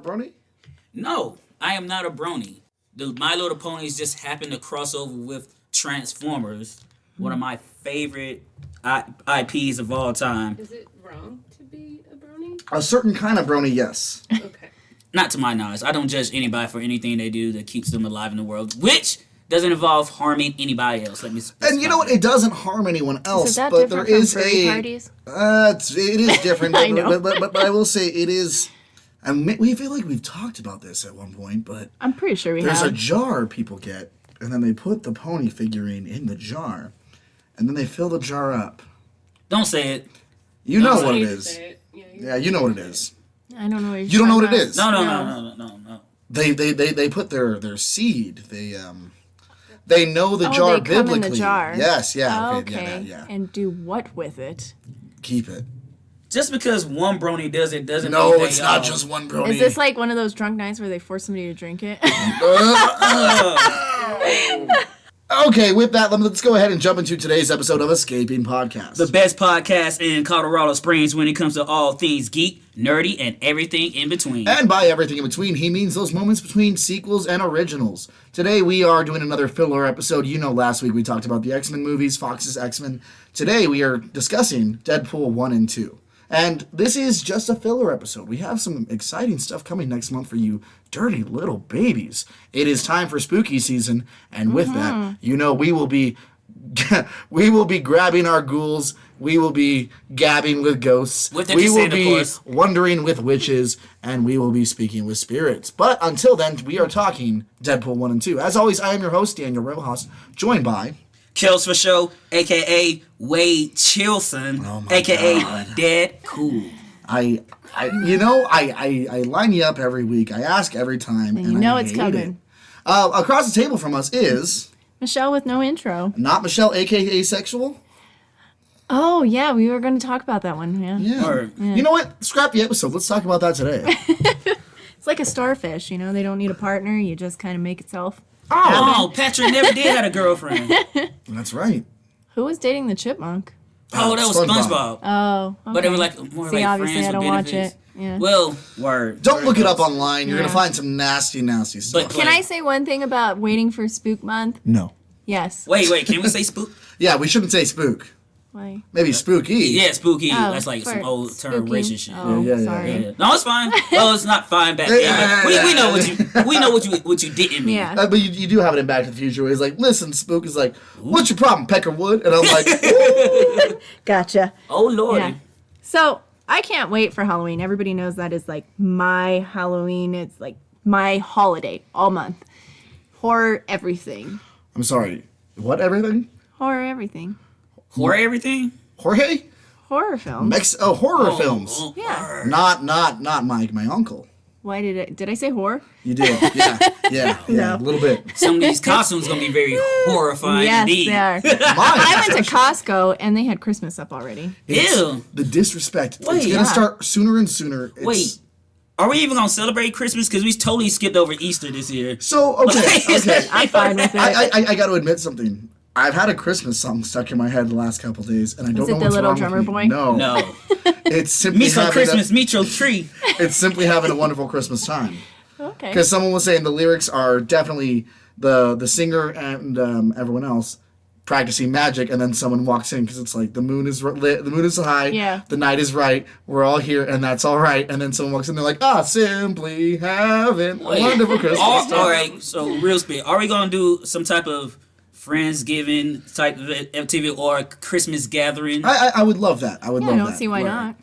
brony? No, I am not a brony. The My Little Ponies just happened to cross over with Transformers, one of my favorite IPs of all time. Is it wrong to be a brony? A certain kind of brony, yes. Okay. Not to my knowledge. I don't judge anybody for anything they do that keeps them alive in the world, which doesn't involve harming anybody else. Let me. And you know what? It doesn't harm anyone else. Is that but different there is from furry a. parties? It is different. I know. But I will say it is. And we feel like we've talked about this at one point, but I'm pretty sure we there's have. a jar people get, and then they put the pony figurine in the jar, and then they fill the jar up. Don't say it. You know Don't what say it to is. say it. Yeah, you know what it is. I don't know what You don't know what it is. No. They put their seed. They know the jar they come biblically. in the jar. Yes, yeah. Oh, Okay. okay. Yeah. And do what with it? Keep it. Just because one brony does it doesn't No, mean they it's not all- just one brony. Is this like one of those drunk nights where they force somebody to drink it? Okay, with that, let's go ahead and jump into today's episode of Escaping Podcast. The best podcast in Colorado Springs when it comes to all things geek, nerdy, and everything in between. And by everything in between, he means those moments between sequels and originals. Today, we are doing another filler episode. You know, last week we talked about the X-Men movies, Fox's X-Men. Today, we are discussing Deadpool 1 and 2. And this is just a filler episode. We have some exciting stuff coming next month for you dirty little babies. It is time for spooky season, and with that, you know we will be grabbing our ghouls. We will be gabbing with ghosts. With the we will consent, of be course. wandering with witches, and we will be speaking with spirits. But until then, we are talking Deadpool 1 and 2. As always, I am your host, Daniel Rojas, joined by... Kills for Show, a.k.a. Wade Chilson, Oh my a.k.a. God. Dead Cool. I line you up every week. I ask every time, and you know I it's hate coming. it. Across the table from us is Michelle with no intro. not Michelle, aka Sexual. Oh, yeah, we were going to talk about that one. Yeah. Yeah. Or- You know what? Scrap the episode. Let's talk about that today. It's like a starfish, you know? They don't need a partner. You just kind of make itself. Oh, Patrick never did have a girlfriend. That's right. Who was dating the chipmunk? Oh, that was SpongeBob. SpongeBob. Oh, okay. But they were like more See, like obviously friends I don't with watch benefits. it. Yeah. Well, word. Don't Word look it up goes. online. You're Yeah. gonna find some nasty, nasty stuff. But- Can I say one thing about waiting for Spook Month? no. Yes. Wait, can we say spook? Yeah, we shouldn't say spook. Why? Maybe spooky. Yeah, spooky. Oh, That's like some for old term spooky. racist shit. Oh, Yeah. sorry. Yeah. No, it's fine. Well, it's not fine back then. But we know what you didn't mean. Yeah. But you do have it in Back to the Future where he's like, listen, Spook is like, what's your problem, Peckerwood? And I'm like, ooh. Gotcha. Oh Lord. Yeah. So I can't wait for Halloween. Everybody knows that is like my Halloween. It's like my holiday all month. Horror everything. I'm sorry. What, everything? Horror everything. Horror everything. Jorge? Horror films. Horror films. Yeah. Not my uncle. Why did I say horror? You did. Yeah, No. a little bit. Some of these costumes gonna be very horrifying Yes, indeed. they are. Mine. I went to Costco and they had Christmas up already. Ew. The disrespect. Wait, it's going to yeah. start sooner and sooner. Wait. Are we even gonna celebrate Christmas? Because we totally skipped over Easter this year. So, okay. I'm fine with it. I got to admit something. I've had a Christmas song stuck in my head the last couple days, and I don't Was know it the what's Little wrong Drummer with me. Boy? No. No. It's simply Me some having Christmas, meet your tree. it's simply having a wonderful Christmas time. Okay. Because someone was saying the lyrics are definitely the singer and everyone else practicing magic, and then someone walks in because it's like the moon is lit, the moon is high, Yeah. the night is right, we're all here, and that's all right. And then someone walks in, they're like, simply having a wonderful Christmas time. All right, so real speed. Are we gonna do some type of Friendsgiving type of activity or a Christmas gathering? I would love that. I would Yeah, love I that. don't see why not.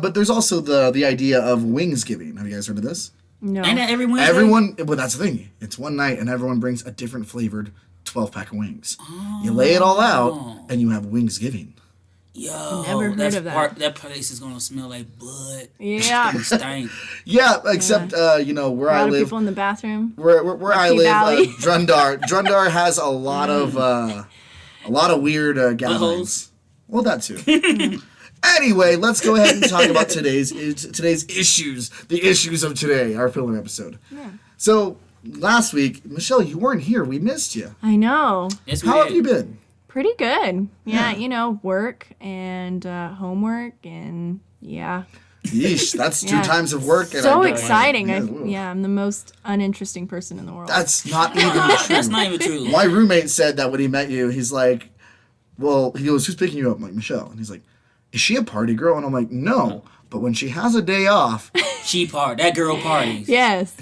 But there's also the idea of Wingsgiving. Have you guys heard of this? No. Ain't that every Wednesday? Everyone, well, that's the thing. It's one night, and everyone brings a different flavored 12-pack of wings. You lay it all out, and you have Wingsgiving. Yo, Never heard that's of that. That place is gonna smell like blood. Yeah. It's gonna stink. Yeah, except where A I lot of live, people in the bathroom. where I Lucky live, Valley. Drundar has a lot of weird gatherings. Well, that too. Anyway, let's go ahead and talk about today's issues, the issues of today, our filler episode. Yeah. So last week, Michelle, you weren't here. We missed you. I know. It's How weird. have you been? Pretty good. Yeah, Yeah. work and homework and yeah. Yeesh, that's 2 Yeah. times of work. And So I don't- exciting. Yeah, I'm the most uninteresting person in the world. That's not even true. That's not even true. My roommate said that when he met you, he's like, well, he goes, who's picking you up? I'm like, Michelle. And he's like, is she a party girl? And I'm like, no. But when she has a day off, That girl parties. Yes.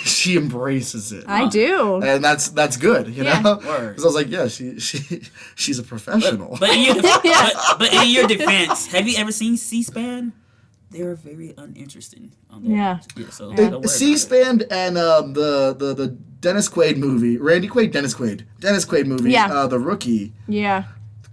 she embraces it. I do. And that's good, you Yeah. know? Word. Because I was like, yeah, she's a professional. But in your defense, have you ever seen C-SPAN? They're very uninteresting on there. Yeah. So don't worry about it. C-SPAN and the Dennis Quaid movie, Dennis Quaid movie, Yeah. The Rookie, Yeah.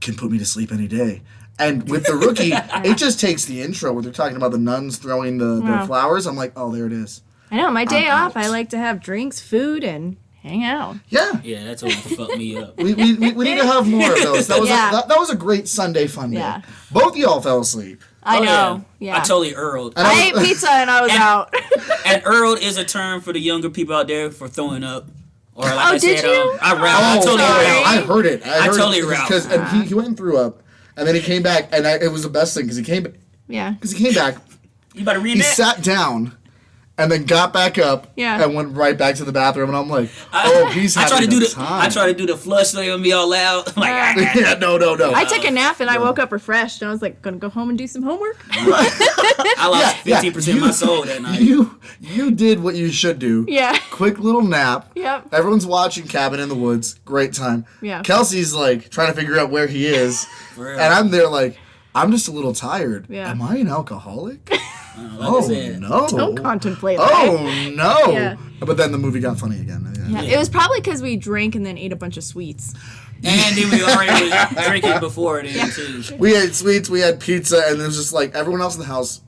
can put me to sleep any day. And with The Rookie, it just takes the intro where they're talking about the nuns throwing the flowers. I'm like, oh, there it is. I know. My day I'm off, out. I like to have drinks, food, and hang out. Yeah. Yeah, that's what fucked me up. We need to have more of those. That was Yeah. that was a great Sunday fun day. Yeah. Both of y'all fell asleep. I Oh, know. Yeah. I totally earled. And I ate pizza and I was out. And earled is a term for the younger people out there for throwing up. Or like Oh, I did said, you? I totally sorry. riled. I heard it. I totally because riled. he went and threw up, and then he came back, and it was the best thing because he came back. You better read He that. sat down, and then got back up, Yeah. and went right back to the bathroom, and I'm like, oh, he's I having try to do a the time. I try to do the flush thing and be all loud. Like Yeah, no. I took a nap and I woke up refreshed and I was like, gonna go home and do some homework. I lost 15% of my soul that night. You did what you should do. Yeah. Quick little nap. Yep. Everyone's watching Cabin in the Woods. Great time. Yeah. Kelsey's like trying to figure out where he is. For real. And I'm there like, I'm just a little tired. Yeah. Am I an alcoholic? Like I Oh, said. no. Don't contemplate that. Oh, no. Yeah. But then the movie got funny again. Yeah. It was probably because we drank and then ate a bunch of sweets. And then we already was drinking before then too. We had sweets, we had pizza, and it was just like everyone else in the house,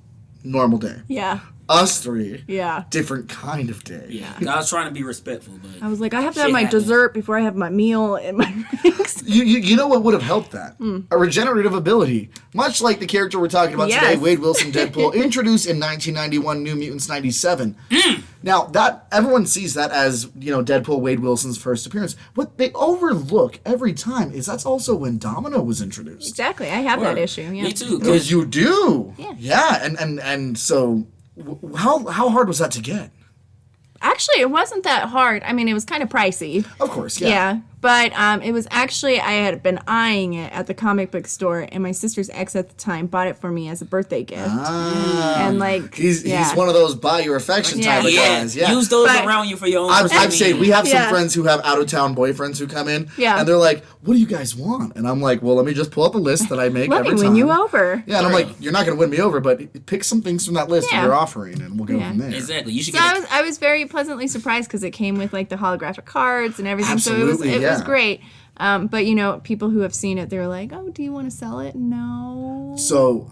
normal day. Yeah. Us three, Yeah. different kind of day. Yeah, I was trying to be respectful, but I was like, I have to Shit have my happens. dessert before I have my meal and my drinks. You know what would have helped that? Hmm. A regenerative ability. Much like the character we're talking about Yes. today, Wade Wilson Deadpool, introduced in 1991, New Mutants 97. Hmm. Now, that everyone sees that as, Deadpool, Wade Wilson's first appearance. What they overlook every time is that's also when Domino was introduced. Exactly. I have that issue. Yeah. me too. Because you do. Yeah. Yeah, and so how hard was that to get? Actually, it wasn't that hard. I mean, it was kind of pricey. Of course, Yeah. But it was actually, I had been eyeing it at the comic book store, and my sister's ex at the time bought it for me as a birthday gift. And like, He's yeah. one of those buy your affection Yeah. type of Yeah, guys. Yeah. use those But- around you for your own. I've personal said needs. we have some Yeah. friends who have out of town boyfriends who come in, Yeah. and they're like, "What do you guys want?" And I'm like, "Well, let me just pull up a list that I make let every me time." win you over. Yeah, and I'm like, "You're not going to win me over, but pick some things from that list Yeah. that you're offering, and we'll go Yeah. from there." Exactly. You should So get. I was very pleasantly surprised because it came with like the holographic cards and everything. Absolutely, so it was yeah. great. But people who have seen it, they're like, "Oh, do you want to sell it?" No. So,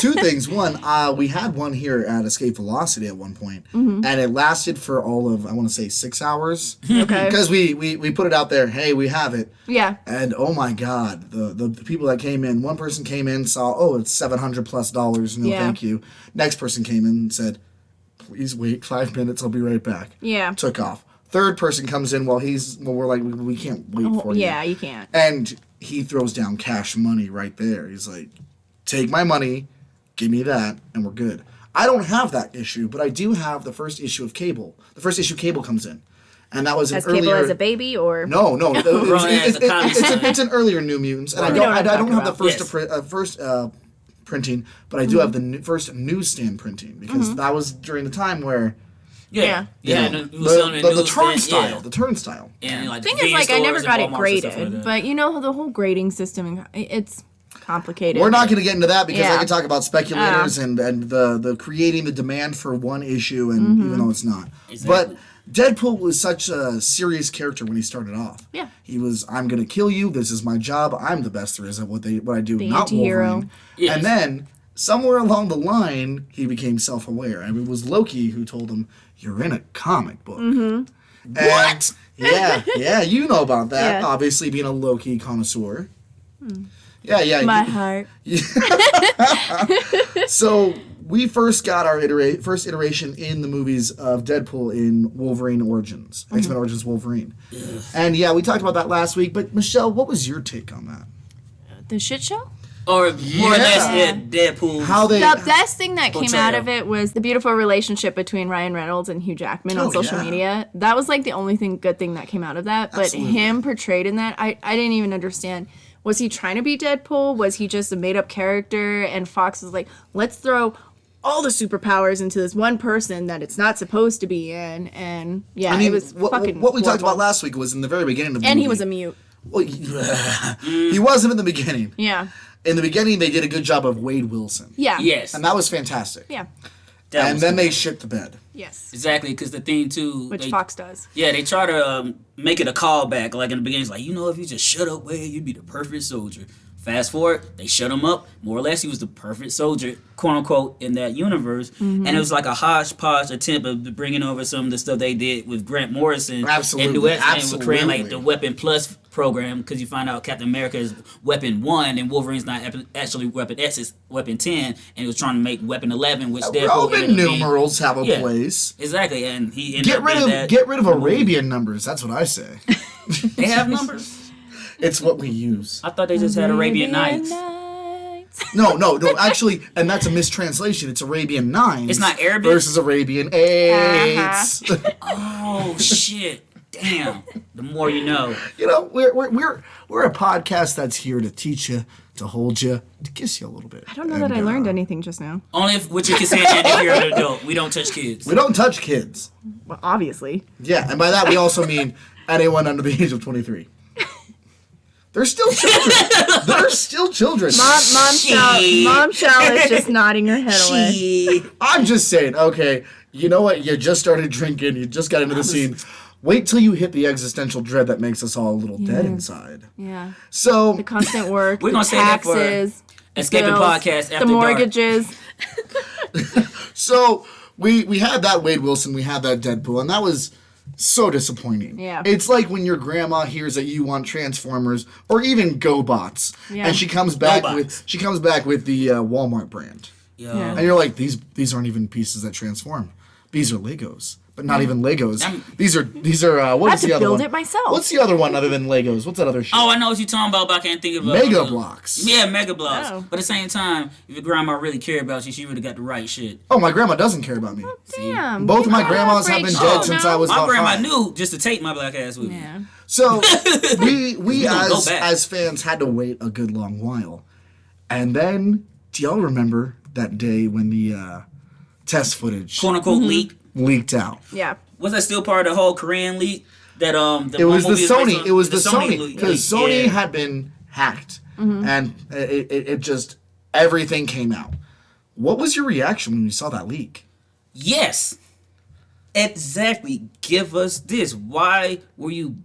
2 things. One, we had one here at Escape Velocity at one point, Mm-hmm. and it lasted for all of, I want to say, 6 hours. Okay. Because we put it out there, hey, we have it. Yeah. And oh my God, the people that came in, one person came in, saw, oh, it's $700+. No, Yeah. thank you. Next person came in and said, please wait 5 minutes, I'll be right back. Yeah. Took off. Third person comes in while we're like, we can't wait for you. Yeah, you can't. And he throws down cash money right there. He's like, take my money, give me that, and we're good. I don't have that issue, but I do have the first issue of Cable. The first issue Cable comes in. And that was an As earlier... Cable as a baby, or No. It's an earlier New Mutants, and Well, I we know what I'm don't have the talking first Yes. printing, but I do have the first newsstand printing because that was during the time where Yeah. you know, the turnstile, Yeah. the turnstile. And like thing the is, like, I never stores got and it Walmarts and stuff graded, like that. but the whole grading system, it's complicated. We're not going to get into that because I Yeah. can talk about speculators and the creating the demand for one issue, and even though it's not, Exactly. but. Deadpool was such a serious character when he started off. Yeah. He was, I'm going to kill you. This is my job. I'm the best there is at what I do, The not anti-hero. Wolverine. Yes. And then, somewhere along the line, he became self-aware. I mean, it was Loki who told him, you're in a comic book. Mm-hmm. What? Yeah, you know about that. Yeah. Obviously, being a Loki connoisseur. Yeah. My heart. So we first got our first iteration in the movies of Deadpool in Wolverine Origins, X-Men Origins Wolverine. And yeah, we talked about that last week. But Michelle, what was your take on that? The shit show? Or more or less, Deadpool. The best thing that came portrayal. out of it was the beautiful relationship between Ryan Reynolds and Hugh Jackman on social media. That was like the only good thing that came out of that. But him portrayed in that, I didn't even understand. Was he trying to be Deadpool? Was he just a made-up character? And Fox was like, let's throw all the superpowers into this one person that it's not supposed to be in. And it was fucking what we talked horrible. about last week was in the very beginning of the And movie. he was a mute. Well, he wasn't in the beginning. Yeah. In the beginning, they did a good job of Wade Wilson. Yeah. Yes. And that was fantastic. Yeah. And then they shit the bed. Yes. Exactly, because the thing too, Which Fox does. Yeah, they try to make it a callback. Like in the beginning, it's like, if you just shut up, Wade, you'd be the perfect soldier. Fast forward, they shut him up. More or less, he was the perfect soldier, quote unquote, in that universe. Mm-hmm. And it was like a hodgepodge attempt of bringing over some of the stuff they did with Grant Morrison. Absolutely, And New X-Men with absolutely. creating like the Weapon Plus program, because you find out Captain America is Weapon 1 and Wolverine's not actually Weapon X, it's Weapon 10, and he was trying to make Weapon 11, which Deadpool Roman ended up being. numerals have a Yeah. place. Exactly, and he ended up being that. Get rid of Arabian numbers. That's what I say. They have numbers? It's what we use. I thought they just had Arabian Nights. No. Actually, and that's a mistranslation. It's Arabian Nights. It's not Arabic? versus Arabian Eights. Oh shit! Damn. The more you know. We're a podcast that's here to teach you, to hold you, to kiss you a little bit. I don't know that I learned anything just now. Only if with your consent and if you're an adult. We don't touch kids. We don't touch kids. Well, obviously. Yeah, and by that we also mean anyone under the age of 23. They're still children. They're still children. Mom Shell is just nodding her head away. I'm just saying, okay, you know what? You just started drinking. You just got into the scene. Wait till you hit the existential dread that makes us all a little dead inside. Yeah. So The constant work, We're the gonna say that for taxes, Escaping bills, Podcast After the mortgages. So we had that Wade Wilson, we had that Deadpool, and that was so disappointing. Yeah. It's like when your grandma hears that you want Transformers or even GoBots, Yeah. and she comes back GoBots. with the Walmart brand, Yo. Yeah. and you're like, these aren't even pieces that transform. These are Legos. But not even Legos. These are what I is have the to other build one? it myself. What's the other one other than Legos? What's that other shit? Oh, I know what you're talking about, but I can't think of Mega Blocks. Yeah, Mega Blocks. Oh. But at the same time, if your grandma really cared about you, she really got the right shit. Oh, my grandma doesn't care about me. Damn. Both of my you grandmas have break been shit dead now? since I was My about grandma 5. knew just to take my black ass with me. Yeah. So we don't go back. as fans had to wait a good long while. And then, do y'all remember that day when the test footage Quote unquote leak. leaked out? Yeah. Was that still part of the whole Korean leak? That It was the movie is based Sony. on? It was the Sony leak. because Sony Yeah. had been hacked, and it just everything came out. What was your reaction when you saw that leak? Yes. Exactly. Give us this. Why were you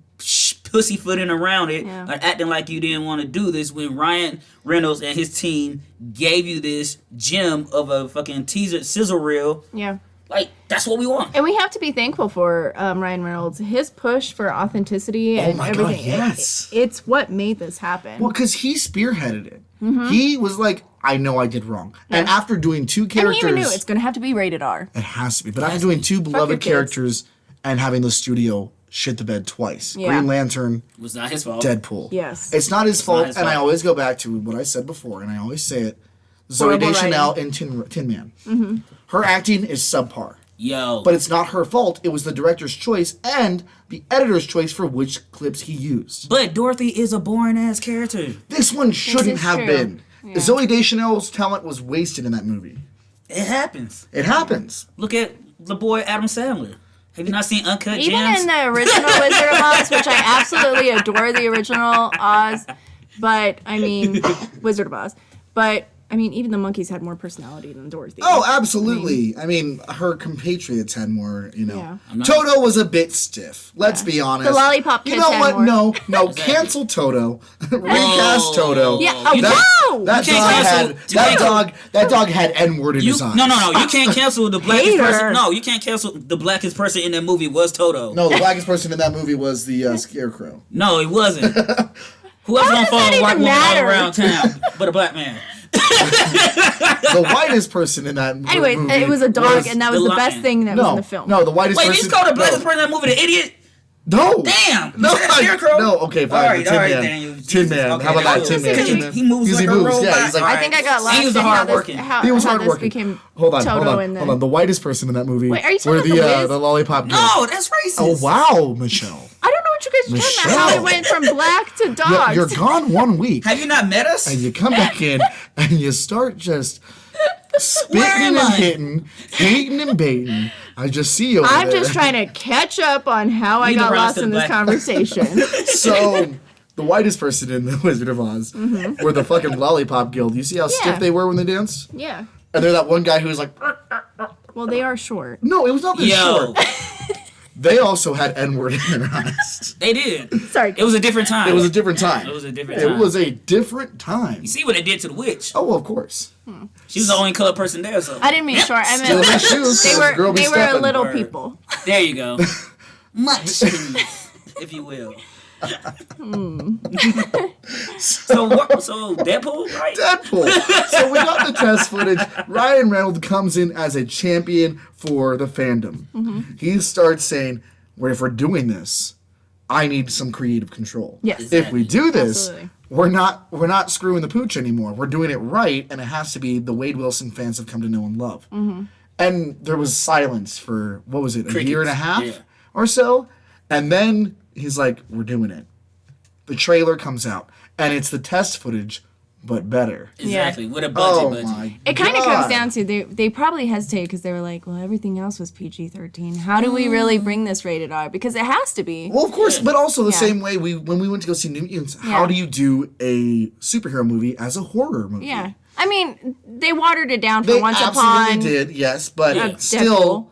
pussyfooting around it Yeah. or acting like you didn't want to do this when Ryan Reynolds and his team gave you this gem of a fucking teaser sizzle reel? Yeah. Like, that's what we want. And we have to be thankful for Ryan Reynolds. His push for authenticity and my God, everything. yes. It's what made this happen. Well, because he spearheaded it. He was like, I know I did wrong. And after doing 2 and characters... he even knew it's going to have to be rated R. It has to be. But after doing 2 your beloved kids. characters and having the studio shit the bed twice. Yeah. Green Lantern, It was not his fault. Deadpool. Yes. It's not his fault, his and I fault. always go back to what I said before, and I always say it. Zoe Horrible Deschanel in Tin Man. Her acting is subpar. Yo. But it's not her fault. It was the director's choice and the editor's choice for which clips he used. But Dorothy is a boring ass character. This one shouldn't is have true. been. Yeah. Zoe Deschanel's talent was wasted in that movie. It happens. It happens. Look at the boy Adam Sandler. Have you not seen Uncut Even Gems? in the original Wizard of Oz, which I absolutely adore the original Oz, but I mean, Wizard of Oz. But I mean, even the monkeys had more personality than Dorothy. Oh, absolutely. I mean, her compatriots had more, Yeah. Toto was a bit stiff. Let's be honest. The lollipop You kids know had what? more. No. Cancel Toto. Recast Toto. Yeah. Oh, That, no! that You dog can't had cancel- that dog had N-word in his eyes. No. You can't cancel the blackest Hater. person. No, you can't cancel the blackest person in that movie was Toto. No, the blackest person in that movie was the Scarecrow. No, it wasn't. Who else gonna does follow that a white even woman all matter? around town but a black man? The whitest person in that Anyway, movie it was a dog, was and that was the the best lion. thing that was in the film. No, the whitest Wait, person. you called the blackest person in that movie the idiot? No. Damn. No. Scarecrow? No. Okay, fine. All right, Tin Man. Daniel. Tin Man. Okay, How about that? cool. Tin Man. Because Tin Man. He moves Because like a robot. Yeah, he's like, I think I got lost He was in a how hard this, working. how, he was how hard this working. became Hold on. Toto in Hold on. The whitest person in that movie. Wait, are you were talking about The Wiz? the lollipop girl. No, that's racist. Oh wow, Michelle. I don't know what you guys are talking about. How it went from black to dogs. You're gone 1 week. Have you not met us? And you come back in and you start just spitting Where am and I? hitting, hating and baiting. I just see you over I'm there. just trying to catch up on how I Leave the got rest lost of in this black- conversation. So, the whitest person in The Wizard of Oz were the fucking Lollipop Guild. You see how stiff they were when they danced? Yeah. And they're that one guy who was like, Well, they are short. no, it was not that Yo, short. They also had N-word in their eyes. they did. Sorry. It was a different time. It was a different time. It was a different time. It was a different time. You see what it did to the witch? Oh, well, of course. She was the only colored person there, so. I didn't mean short. I Still in meant shoes. they 'cause the girl were be they were stepping. little Word. people. There you go. Much, if you will. So Deadpool, right? Deadpool. So we got the test footage. Ryan Reynolds comes in as a champion for the fandom. He starts saying, well, if we're doing this, I need some creative control. Yes. If we do this, Absolutely. we're not screwing the pooch anymore. We're doing it right, and it has to be the Wade Wilson fans have come to know and love. And there was silence for, what was it, a year and a half Yeah. or so? And then he's like, we're doing it. The trailer comes out, and it's the test footage, but better. Exactly. With a Oh budget. my It kind of God. comes down to they probably hesitated because they were like, well, everything else was PG-13. How do we really bring this rated R? Because it has to be. Well, of course, but also the Yeah. same way when we went to go see New Mutants, how Yeah. do you do a superhero movie as a horror movie? Yeah. I mean, they watered it down for They Once absolutely Upon. did, yes, but Yeah. still,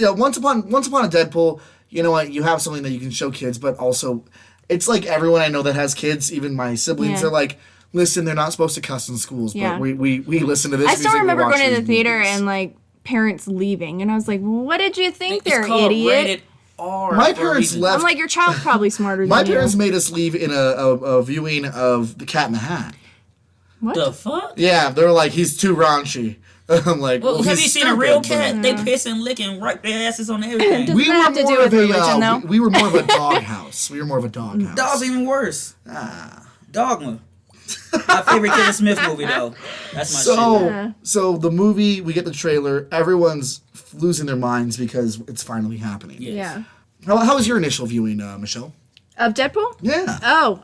once upon a Deadpool, you know what? You have something that you can show kids, but also, it's like everyone I know that has kids, even my siblings, Yeah. are like, listen, they're not supposed to cuss in schools, Yeah. but we listen to this. I still music, we remember watch going to the these theater movies. and like parents leaving, and I was like, what did you think It's there, called idiot? rated R. My for a parents reason. left. I'm like, your child's probably smarter My than you. parents made us leave in a viewing of The Cat in the Hat. What? The fuck? Yeah, they were like, he's too raunchy. I'm like, Well, have he's you seen a real stupid, cat? They piss and lick and wipe their asses on everything. Does We that were have to do more with of a religion, though? we were more of a doghouse. We were more of a doghouse. Dog's even worse. Dogma. My favorite Kevin Smith movie, though. That's my shit. So the movie, we get the trailer. Everyone's losing their minds because it's finally happening. Yes. Yeah. How was your initial viewing, Michelle? Of Deadpool? Yeah. Oh,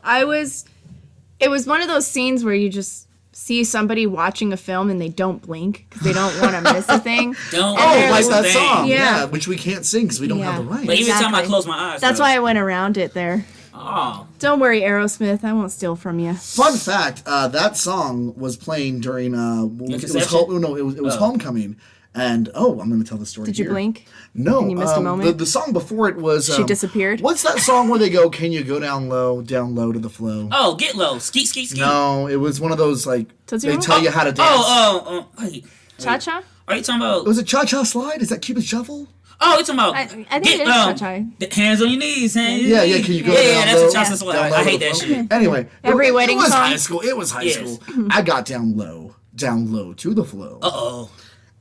it was one of those scenes where you just see somebody watching a film and they don't blink because they don't want to miss a thing. Don't Oh, miss like a that thing. song. Yeah. Which we can't sing because we don't have the rights. But every time I Exactly. close my eyes, That's though. why I went around it there. Oh. Don't worry, Aerosmith. I won't steal from you. Fun fact: that song was playing during it was conception? it was Homecoming, and I'm going to tell the story. Did you here. blink? No, And you missed a moment? The song before it was She disappeared? What's that song where they go? Can you go down low to the flow? Oh, get low. Skeet, skeet, skeet. No, it was one of those like Tootsie they Roll? tell you how to dance. Wait. Cha-cha? Are you talking about? Was it Cha Cha Slide? Is that Cupid Shuffle? Oh, you talking about? I think it is cha-cha. Hands on your knees. Hands on Yeah, your yeah. Can you go knees. down Yeah, low? that's a Cha-cha Slide. Down low I to hate the that flow? shit. Anyway, Every it wedding was song? high school. It was high Yes. school. I got down low to the flow. Uh-oh.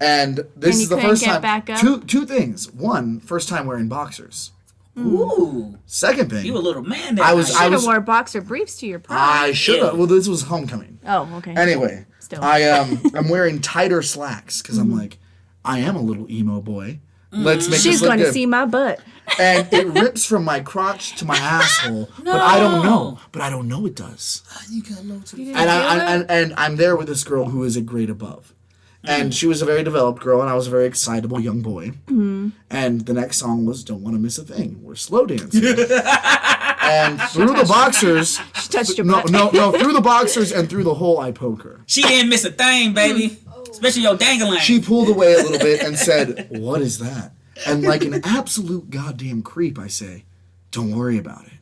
And this And you is the couldn't first get time. back up? Two things. One, first time wearing boxers. Ooh. Second thing, You a little man that I was- night. Should have was- wore boxer briefs to your prom. I should have. Yeah. Well, this was Homecoming. Oh, okay. Anyway, Still. I'm wearing tighter slacks because I'm like, I am a little emo boy. Let's make She's this look going to good. see my butt. And it rips from my crotch to my asshole, but I don't know. But I don't know it does. You got low too. And I'm there with this girl who is a grade above. And she was a very developed girl, and I was a very excitable young boy. And the next song was "Don't Want to Miss a Thing." We're slow dancing, and through the boxers, She touched your no, butt. no, through the boxers and through the hole, I poke her. She didn't miss a thing, baby. Especially your dangling. She pulled away a little bit and said, "What is that?" And like an absolute goddamn creep, I say, "Don't worry about it."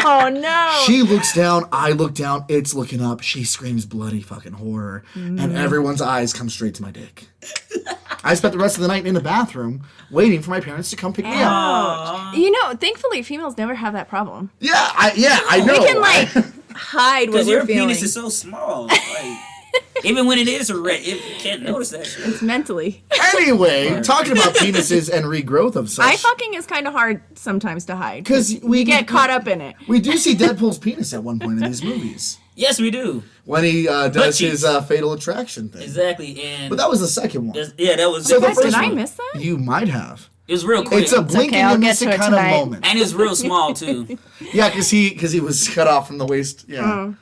Oh, no. She looks down, I look down, it's looking up, she screams bloody fucking horror, and everyone's eyes come straight to my dick. I spent the rest of the night in the bathroom waiting for my parents to come pick me up. You know, thankfully, females never have that problem. I know. We can, like, hide what Because we're your feeling. penis is so small. Like, Even when it is a red, you can't notice that shit. It's mentally. Anyway, talking about penises and regrowth of such. Eye fucking is kind of hard sometimes to hide. Because we get caught up in it. We do see Deadpool's penis at one point in these movies. Yes, we do. When he does his fatal attraction thing. Exactly, and But that was the second one. yeah, that was. So the Did first I one, miss that? You might have. It was real quick. It's a blink okay, and I'll you get miss to it it kind of tonight. moment. And it's real small too. Yeah, because he was cut off from the waist. Yeah.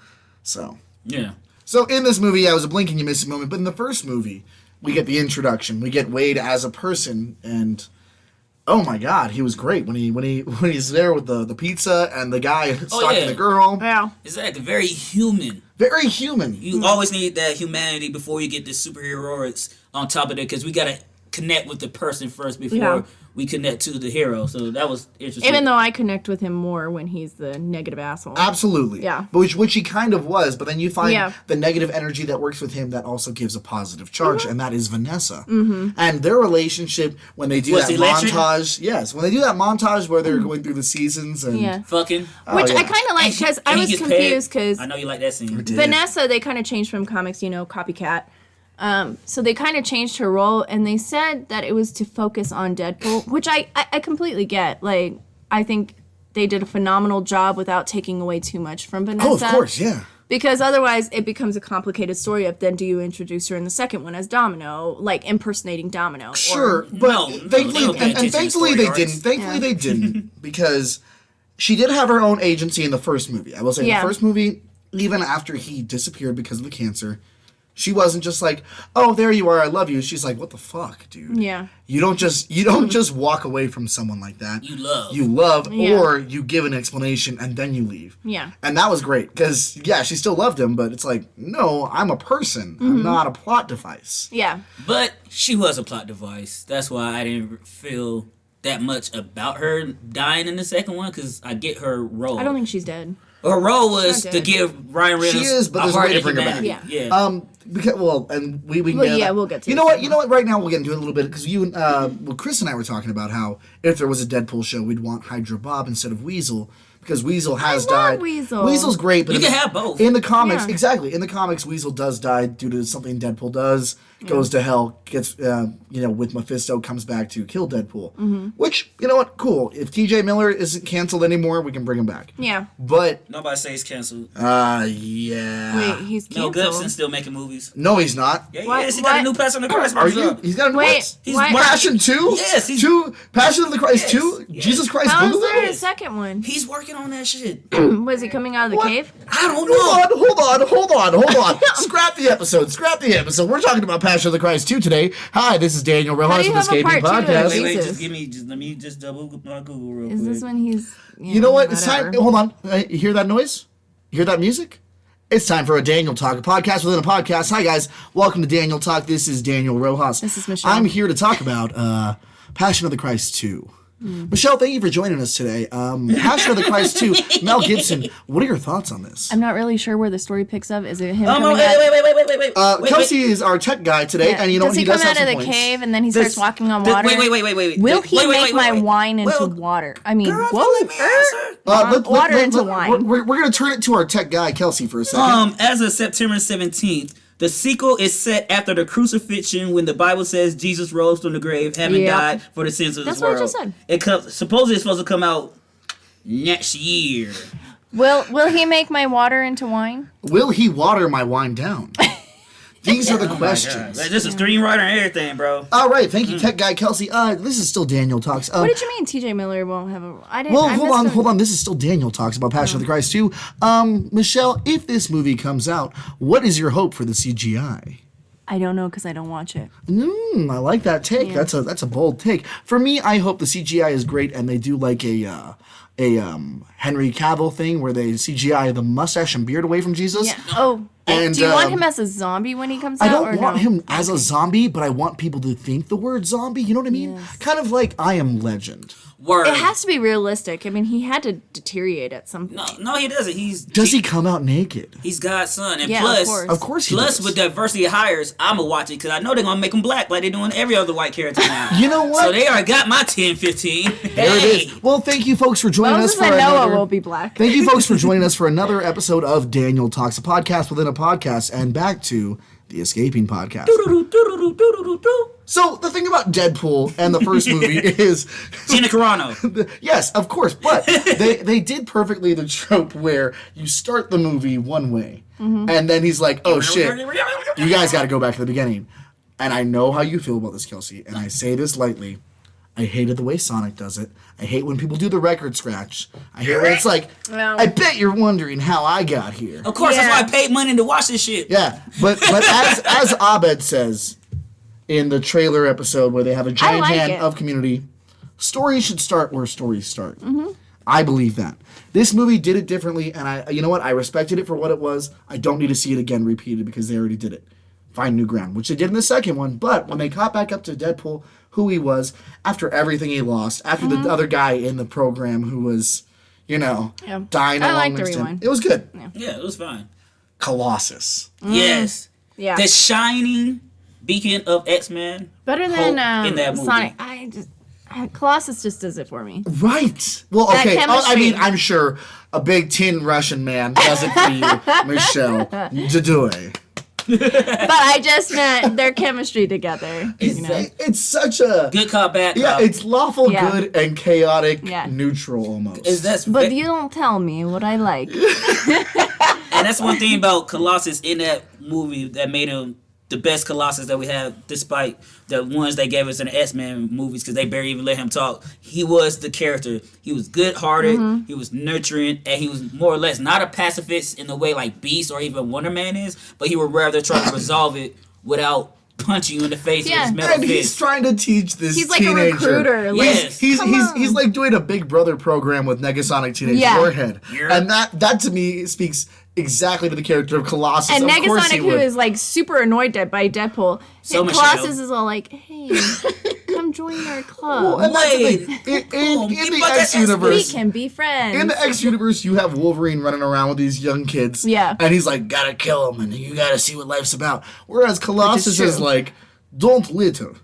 So. Yeah. So in this movie, it was a blink and you miss it moment. But in the first movie, we get the introduction. We get Wade as a person, and oh my God, he was great when he's there with the pizza and the guy stalking the girl. Yeah. Exactly. Very human. Very human. You always need that humanity before you get the superheroics on top of it, because we gotta connect with the person first before we connect to the hero. So that was interesting. Even though I connect with him more when he's the negative asshole. Absolutely. Yeah. But which he kind of was, but then you find Yeah. the negative energy that works with him that also gives a positive charge, and that is Vanessa. And their relationship, when they do Was that he electric? montage, yes, when they do that montage where they're going through the seasons and Yeah. fucking. Which yeah. I kind of like, because I And he was gets confused paid. because I know you like that scene. Vanessa, they kind of changed from comics, copycat. So they kind of changed her role, and they said that it was to focus on Deadpool, which I completely get. Like, I think they did a phenomenal job without taking away too much from Vanessa. oh, of course, yeah. Because otherwise, it becomes a complicated story of then do you introduce her in the second one as Domino, like impersonating Domino? Sure, but No, thankfully, they don't pay attention to thankfully story they arcs. didn't. Thankfully they didn't, because she did have her own agency in the first movie. I will say, Yeah. the first movie, even after he disappeared because of the cancer, she wasn't just like, "Oh, there you are, I love you." She's like, "What the fuck, dude? Yeah. You don't just walk away from someone like that. You love. You love, Yeah. or you give an explanation and then you leave." Yeah. And that was great because she still loved him, but it's like, no, I'm a person. Mm-hmm. I'm not a plot device. Yeah. But she was a plot device. That's why I didn't feel that much about her dying in the second one, because I get her role. I don't think she's dead. Her role was She's not to dead. give Ryan Reynolds She is, but a there's a heart way to of bring her back. humanity. Yeah. Yeah. Because and we can Well, get yeah, we'll get to you it. know what right now we'll get into it a little bit because you Chris and I were talking about how if there was a Deadpool show we'd want Hydra Bob instead of Weasel because Weasel has love died. Weasel. Weasel's great, but You in can the- have both. in the comics. Yeah. Exactly, in the comics, Weasel does die due to something Deadpool does. Goes to hell, gets with Mephisto, comes back to kill Deadpool. Mm-hmm. Which you know what, cool. If T.J. Miller isn't canceled anymore, we can bring him back. Yeah. But Nobody says canceled. yeah. Wait, he's Mel canceled. Gibson's still making movies. No, he's not. Yeah, What- yes, he got a what? new Passion of the Christ. Are movie you? out. He's got a Wait, what? He's why- Passion 2? Yes, he's- 2? Passion of the Christ Yes, 2? yes. Jesus Christ How is Boo? there a second one? He's working on that shit. Was he coming out of the What? cave? I don't know. Hold on. Scrap the episode. We're talking about Passion of the Christ 2 today. Hi, this is Daniel do Rojas you from have a Escaping part two of Podcast. Wait, Jesus. let me just double my Google real quick. Is this when he's? You know what? It's whatever. time. Hold on. You hear that noise? You hear that music? It's time for a Daniel Talk, a podcast within a podcast. Hi, guys. Welcome to Daniel Talk. This is Daniel Rojas. This is Michelle. I'm here to talk about Passion of the Christ 2. Michelle, thank you for joining us today. Passion of the Christ 2, Mel Gibson. What are your thoughts on this? I'm not really sure where the story picks up. Is it him Oh, coming wait, out? wait. Kelsey is our tech guy today, Yeah. and you know does he he does come have out of some the points. cave and then he starts walking on water? Wait. Will he make my wait. wine into Well, water? I mean, girl, whoa, let me answer. water into wine. We're going to turn it to our tech guy, Kelsey, for a second. As of September 17th, the sequel is set after the crucifixion when the Bible says Jesus rose from the grave, having Yep. died for the sins of That's this what I world. just said. Supposedly it's supposed to come out next year. Will he make my water into wine? Will he water my wine down? These are the questions. Like, this is screenwriter and everything, bro. All right, thank you, tech guy Kelsey. This is still Daniel Talks. What did you mean T.J. Miller won't have a? I didn't. Well, I hold on. This is still Daniel Talks about Passion of the Christ 2. Michelle, if this movie comes out, what is your hope for the CGI? I don't know because I don't watch it. I like that take. Yeah. That's a bold take. For me, I hope the CGI is great and they do like a Henry Cavill thing where they CGI the mustache and beard away from Jesus. Yeah. Oh. And, do you want um, him as a zombie when he comes out? I don't or want no? him as a zombie, but I want people to think the word zombie. You know what I mean? Yes. Kind of like I Am Legend. Word. It has to be realistic. I mean, he had to deteriorate at some point. No, he doesn't. Does he come out naked? He's God's son, and Yeah, plus, of course. Of course he plus does. with diversity of hires, I'ma watch it because I know they're gonna make him black like they're doing every other white character now. You know what? So they already got my 10, 15. There it is. Well, thank you folks for joining Moses us for and Noah another. will be black. Thank you folks for joining us for another episode of Daniel Talks, a podcast within a podcast, and back to the Escaping Podcast. Do-do-do-do-do-do-do-do. So the thing about Deadpool and the first movie is, Gina Carano. yes, of course, but they did perfectly the trope where you start the movie one way, and then he's like, oh shit, you guys got to go back to the beginning. And I know how you feel about this, Kelsey, and I say this lightly. I hated the way Sonic does it. I hate when people do the record scratch. I hate when it's like, I bet you're wondering how I got here. Of course, that's why I paid money to watch this shit. Yeah, but as Abed says in the trailer episode where they have a giant hand of Community, stories should start where stories start. I believe that. This movie did it differently, and you know what? I respected it for what it was. I don't need to see it again repeated because they already did it. Find new ground, which they did in the second one. But when they caught back up to Deadpool, who he was, after everything he lost, after the other guy in the program who was, dying along the rewind. It was good. Yeah, it was fine. Colossus. Yes. Yeah. The shining beacon of X-Men. Better than in that movie. Sonic. Colossus just does it for me. Right. Well, That okay. chemistry. I mean, I'm sure a big tin Russian man does it for you, Michelle Dudoué. But I just meant their chemistry together. It's such a Good cop, bad cop. yeah. It's lawful Yeah. good and chaotic Yeah. neutral almost. But you don't tell me what I like. And that's one thing about Colossus in that movie that made him the best Colossus that we have, despite the ones they gave us in the X-Men movies, because they barely even let him talk. He was the character. He was good-hearted, he was nurturing, and he was more or less not a pacifist in the way like Beast or even Wonder Man is, but he would rather try to resolve it without punching you in the face with his metal and he's fist. trying to teach this He's like teenager. a recruiter. Like, Yes. He's like doing a Big Brother program with Negasonic Teenage Warhead. Yeah. And that to me speaks exactly to the character of Colossus. and of course Negasonic, he who would. is like super annoyed by Deadpool. So and Michelle. Colossus is all like, "Hey, come join our club. Well, and that's the Wait. thing. In Keep the up that X we universe, can be friends." in the X universe, you have Wolverine running around with these young kids. Yeah. And he's like, gotta kill him, and you gotta see what life's about. Whereas Colossus true. is like, don't litter.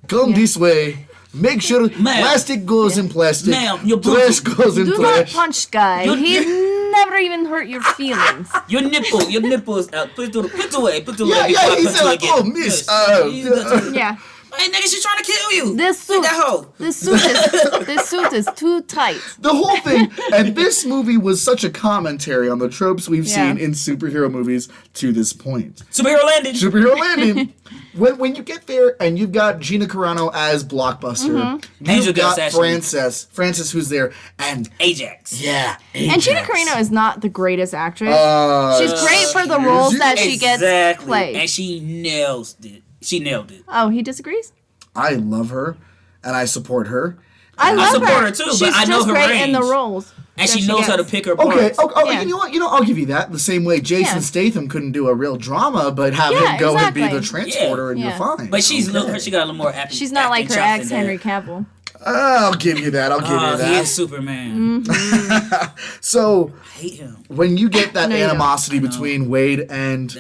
Come this way. Make sure plastic goes in plastic. Ma'am, your trash booty. goes in Do not trash. punch guy. He's never even hurt your feelings. Your nipples out. Put it away. Put it away. Yeah, before I he punch said you like, again. oh, miss. Yes. Yeah. Hey, nigga, she's trying to kill you. This suit, That hoe. this suit is too tight. The whole thing, and this movie was such a commentary on the tropes we've seen in superhero movies to this point. Superhero landing. Superhero landing. When you get there and you've got Gina Carano as Blockbuster, Angel you've got Dust, actually. Frances who's there, and Ajax. yeah, And Gina Ajax. Carano is not the greatest actress. She's great for the excuse roles you? that she gets Exactly. played. And she nails it. She nailed it. Oh, he disagrees? I love her, and I support her. I love support her too, but She's I know just her great in the range. roles. And that she knows how to gets. pick her Okay, parts. Yeah. you know what? I'll give you that. The same way Jason Yeah. Statham couldn't do a real drama, but have Yeah, him go and be exactly. the transporter, and Yeah. you're fine. But she's okay. she got a little more acting. She's not like her acting ex, chops than Henry that. Cavill. I'll give you that. I'll give you He that. is Superman. So I hate him. when you get that No, you don't. animosity between Wade and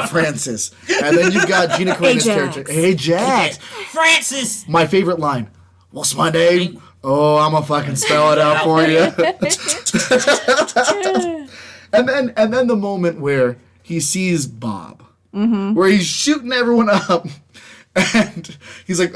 Francis, and then you've got Gina Carano's Ajax. character, Ajax. Francis. My favorite line. What's my name? Oh, I'm gonna fucking spell it out for you. and then the moment where he sees Bob, where he's shooting everyone up, and he's like,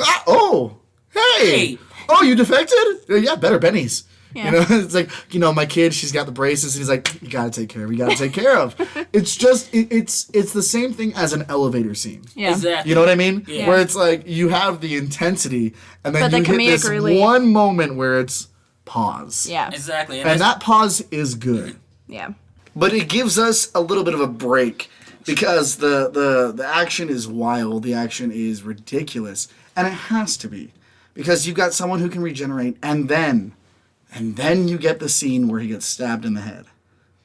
hey, oh, you defected? Yeah, better Benny's. Yeah. You know, it's like, my kid, she's got the braces, and he's like, you gotta take care of, It's just, it's the same thing as an elevator scene. Yeah. Exactly. You know what I mean? Yeah. Where it's like, you have the intensity, and then But you the hit this comedic relief. one moment where it's pause. Yeah. Exactly. And that pause is good. Yeah. But it gives us a little bit of a break, because the action is wild, the action is ridiculous, and it has to be. Because you've got someone who can regenerate, and then you get the scene where he gets stabbed in the head.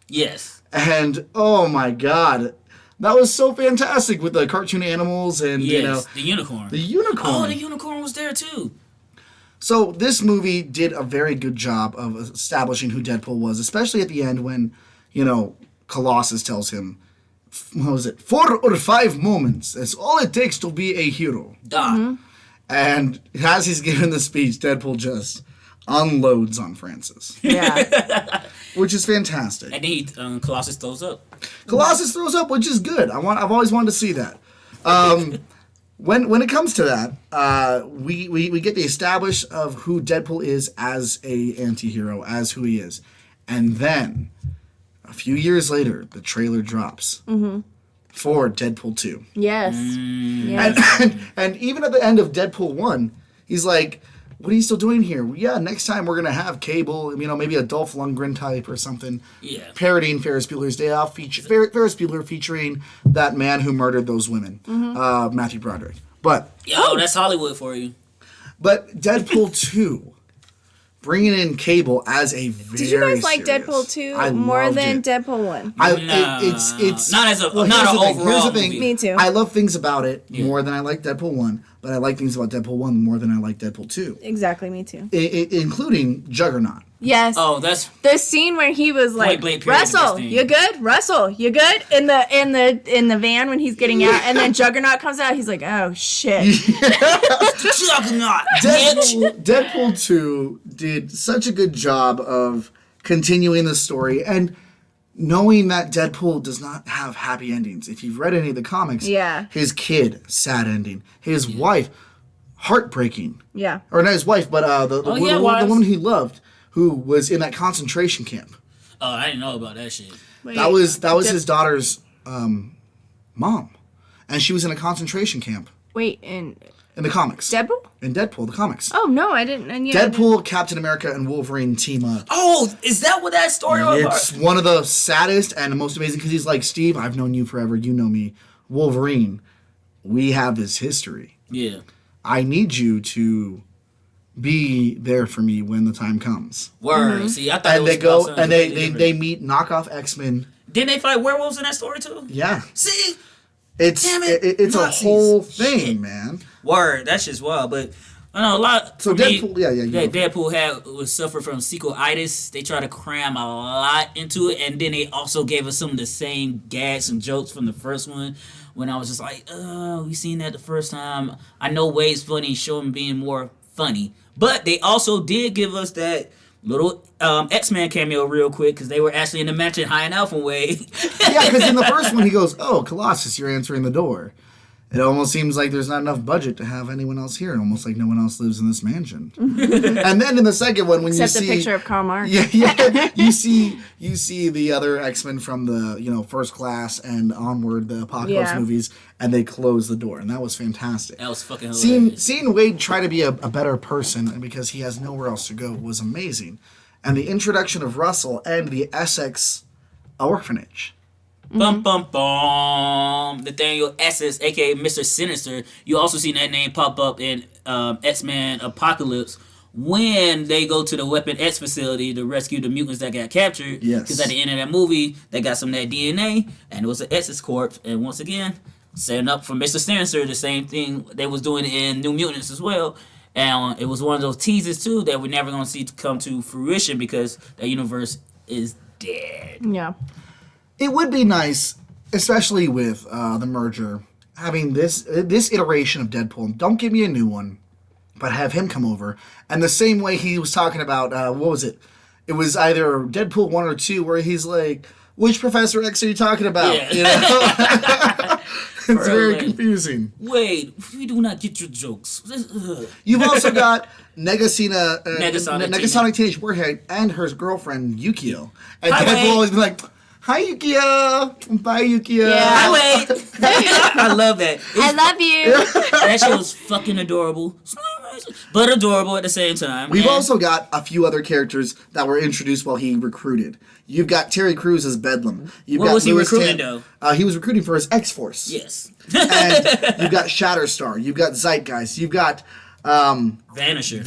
Yes. And, oh my god, that was so fantastic with the cartoon animals and, Yes. The unicorn. the unicorn. Oh, the unicorn was there too. So this movie did a very good job of establishing who Deadpool was, especially at the end when, Colossus tells him, what was it, 4 or 5 moments. That's all it takes to be a hero. Duh. And as he's giving the speech, Deadpool just unloads on Francis, Yeah. which is fantastic. And then Colossus throws up. Colossus throws up, which is good. I've always wanted to see that. When it comes to that, we get the establish of who Deadpool is as a anti-hero, as who he is. And then, a few years later, the trailer drops for Deadpool 2. Yes. Yes. And even at the end of Deadpool 1, he's like, what are you still doing here? Well, yeah, next time we're going to have Cable, maybe a Dolph Lundgren type or something. Yeah. Parodying Ferris Bueller's Day Off. Ferris Bueller featuring that man who murdered those women, Matthew Broderick. But that's Hollywood for you. But Deadpool 2, bringing in Cable as a very Did you guys like serious- Deadpool 2 I more loved than it. Deadpool 1? It's not as a well, not here's an the thing, overall here's the thing. movie. Me too. I love things about it more than I like Deadpool 1, but I like things about Deadpool 1 more than I like Deadpool 2. Exactly, me too. Including Juggernaut. Yes. Oh, that's The scene where he was like, Blank period, Russell, best thing. you good? Russell, you good? In the van when he's getting out, and then Juggernaut comes out, he's like, oh shit. Juggernaut. bitch. Deadpool 2 did such a good job of continuing the story and knowing that Deadpool does not have happy endings. If you've read any of the comics, Yeah. his kid, sad ending. His wife, heartbreaking. Yeah. Or not his wife, but the wives. woman he loved, who was in that concentration camp. Oh, I didn't know about that shit. Wait, That was his daughter's mom, and she was in a concentration camp Wait, in in the comics. Deadpool? In Deadpool, the comics. Oh no, I didn't. And yeah, Deadpool, Captain America, and Wolverine team up. Oh, is that what that story was about? It's one of the saddest and the most amazing because he's like, Steve, I've known you forever. You know me. Wolverine, we have this history. Yeah. I need you to be there for me when the time comes. Word. See, I thought it And was they go about something and completely they different. meet knockoff X-Men. Didn't they fight werewolves in that story too? Yeah. See? It's Damn it, it's a Nazis. whole thing, Shit. man. Word. That's just wild. But I know a lot. So for me, Deadpool, yeah. that Deadpool was suffered from sequelitis. They tried to cram a lot into it, and then they also gave us some of the same gags and jokes from the first one. When I was just like, oh, we seen that the first time. I know Wade's funny, show him being more funny, but they also did give us that little X-Men cameo real quick because they were actually in the match at High and Alpha Wade. Yeah, because in the first one he goes, "Oh, Colossus, you're answering the door." It almost seems like there's not enough budget to have anyone else here, almost like no one else lives in this mansion. And then in the second one, when except you the see picture of Karl Marx. Yeah, you see the other X-Men from the First Class and onward, the Apocalypse Yeah. movies, and they close the door, and that was fantastic. That was fucking hilarious. Seeing Wade try to be a better person, and because he has nowhere else to go, was amazing. And the introduction of Russell and the Essex orphanage. Bum bum bum. Nathaniel Essex, aka Mr. Sinister. You also see that name pop up in X-Men Apocalypse when they go to the Weapon X facility to rescue the mutants that got captured. Yes. Because at the end of that movie, they got some of that DNA, and it was an Essex corpse. And once again, setting up for Mr. Sinister, the same thing they was doing in New Mutants as well. And it was one of those teases too that we're never gonna see come to fruition because that universe is dead. Yeah. It would be nice, especially with the merger, having this iteration of Deadpool. Don't give me a new one, but have him come over. And the same way he was talking about, what was it? It was either Deadpool 1 or 2 where he's like, which Professor X are you talking about? Yeah. You know? It's very Like, confusing. Wait, we do not get your jokes. You've also got Negasonic Negasonic Teenage Warhead and her girlfriend, Yukio. And Hi, Deadpool Wade. always be like, hi, Yukio. Bye, Yukio. Yeah. Hi, Wade. I love that. I love you. That shit was fucking adorable, but adorable at the same time. We've And also got a few other characters that were introduced while he recruited. You've got Terry Crews as Bedlam. You've What got was he Louis recruiting, Tan- He was recruiting for his X-Force. yes, And you've got Shatterstar. You've got Zeitgeist. You've got Vanisher.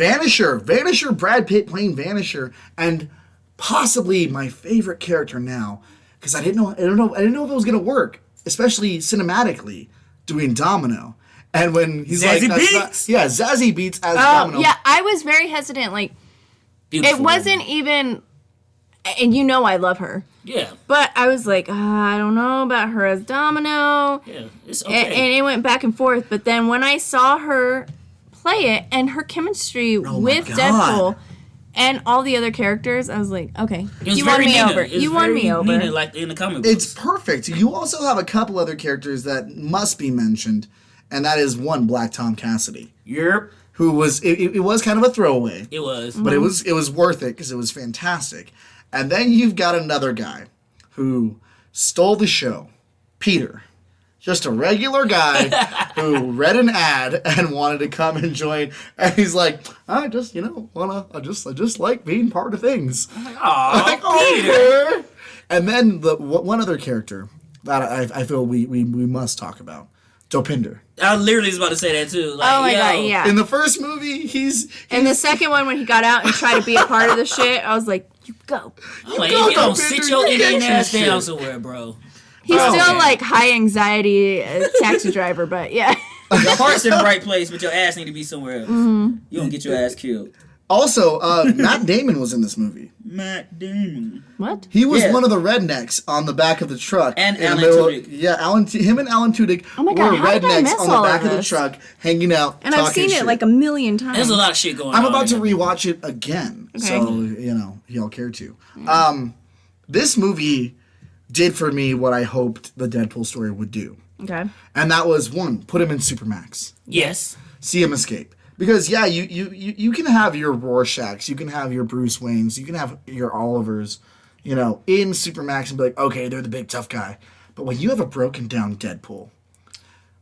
Vanisher, Brad Pitt playing Vanisher, and possibly my favorite character now, because I didn't know if it was gonna work, especially cinematically, doing Domino. And when he's Zazie like, Beetz? Zazie Beetz as Oh, Domino. yeah. I was very hesitant. Like, Beautiful it wasn't even, and you know I love her. Yeah, But I was like, I don't know about her as Domino. yeah, it's And okay. it went back and forth. But then when I saw her play it and her chemistry Oh my with God. Deadpool, And all the other characters, I was like, okay, It was you won very me Nina. over. It was You won very me over. Nina, like in the comic books. It's perfect. You also have a couple other characters that must be mentioned, and that is one, Black Tom Cassidy, Yep. who was it was kind of a throwaway, It was. but it was worth it because it was fantastic. And then you've got another guy who stole the show, Peter. Just a regular guy who read an ad and wanted to come and join, and he's like, I just I just like being part of things. Aw, Like, Peter. okay. And then the one other character that I feel we must talk about, Pinder. I literally was about to say that too. Like, Oh my yo, god, yeah. In the first movie, he's And the second one, when he got out and tried to be a part of the shit, I was like, you go. I'm like, go, if you don't Pinder, sit your you Indian get ass your down shit. somewhere, bro. He's Oh, still man. like high anxiety taxi driver, but yeah. Your heart's in the right place, but your ass need to be somewhere else. Mm-hmm. You don't get your ass killed. also Matt Damon was in this movie. Matt Damon. What? He was Yeah. one of the rednecks on the back of the truck. And in the Alan middle- Tudyk. Yeah, him and Alan Tudyk Oh my God, were how did I rednecks miss on the all of back of the this? truck, hanging out, And I've talking seen shit. it like a million times. There's a lot of shit going on. I'm about to in rewatch it again, Okay. so y'all care to. This movie did for me what I hoped the Deadpool story would do, Okay. and that was one, put him in Supermax, Yes. see him escape. Because yeah, you can have your Rorschachs, you can have your Bruce Waynes, you can have your Olivers, in Supermax and be like, okay, they're the big tough guy. But when you have a broken down Deadpool,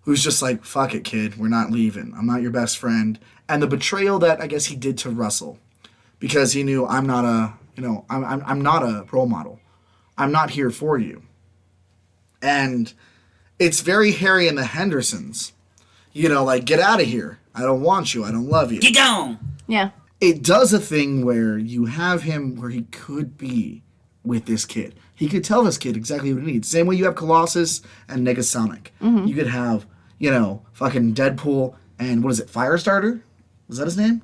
who's just like, fuck it, kid, we're not leaving. I'm not your best friend. And the betrayal that I guess he did to Russell, because he knew I'm not I'm not a role model. I'm not here for you. And it's very Harry and the Hendersons. Like, get out of here. I don't want you. I don't love you. Get gone. Yeah. It does a thing where you have him where he could be with this kid. He could tell this kid exactly what he needs. Same way you have Colossus and Negasonic. Mm-hmm. You could have, fucking Deadpool and what is it, Firestarter? Was that his name?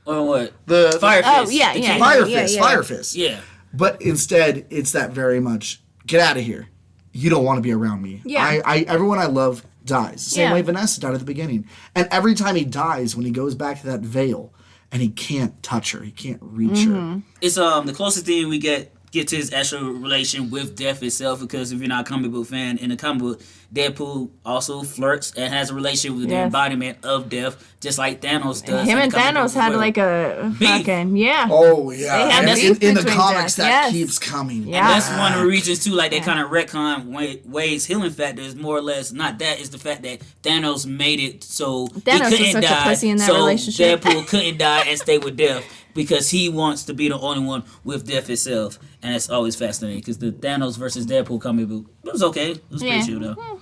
Or what? The Fire Fist. Oh, yeah, The yeah. kid. Fire Yeah, Fist. yeah. Fire Fist. Yeah. But instead, it's that very much, get out of here. You don't want to be around me. Yeah. Everyone I love dies. The same Yeah. way Vanessa died at the beginning. And every time he dies, when he goes back to that veil, and he can't touch her, he can't reach her. It's the closest thing we get to his actual relation with death itself, because if you're not a comic book fan, in the comic book, Deadpool also flirts and has a relationship with the Yes. embodiment of death, just like Thanos does. Him in and the comic book Thanos as had well. like a Beef. fucking, yeah. Oh, yeah. They have And beef in the between comics, death, that yes. keeps coming. Yeah. That's one of the reasons too. Like they kind of retcon Wade's healing factor is more or less not that. It's the fact that Thanos made it so Thanos he is couldn't such a die. pussy in that so relationship. Deadpool couldn't die and stay with death because he wants to be the only one with death itself. And it's always fascinating because the Thanos versus Deadpool comic book, it was okay. It was Yeah. pretty chill though.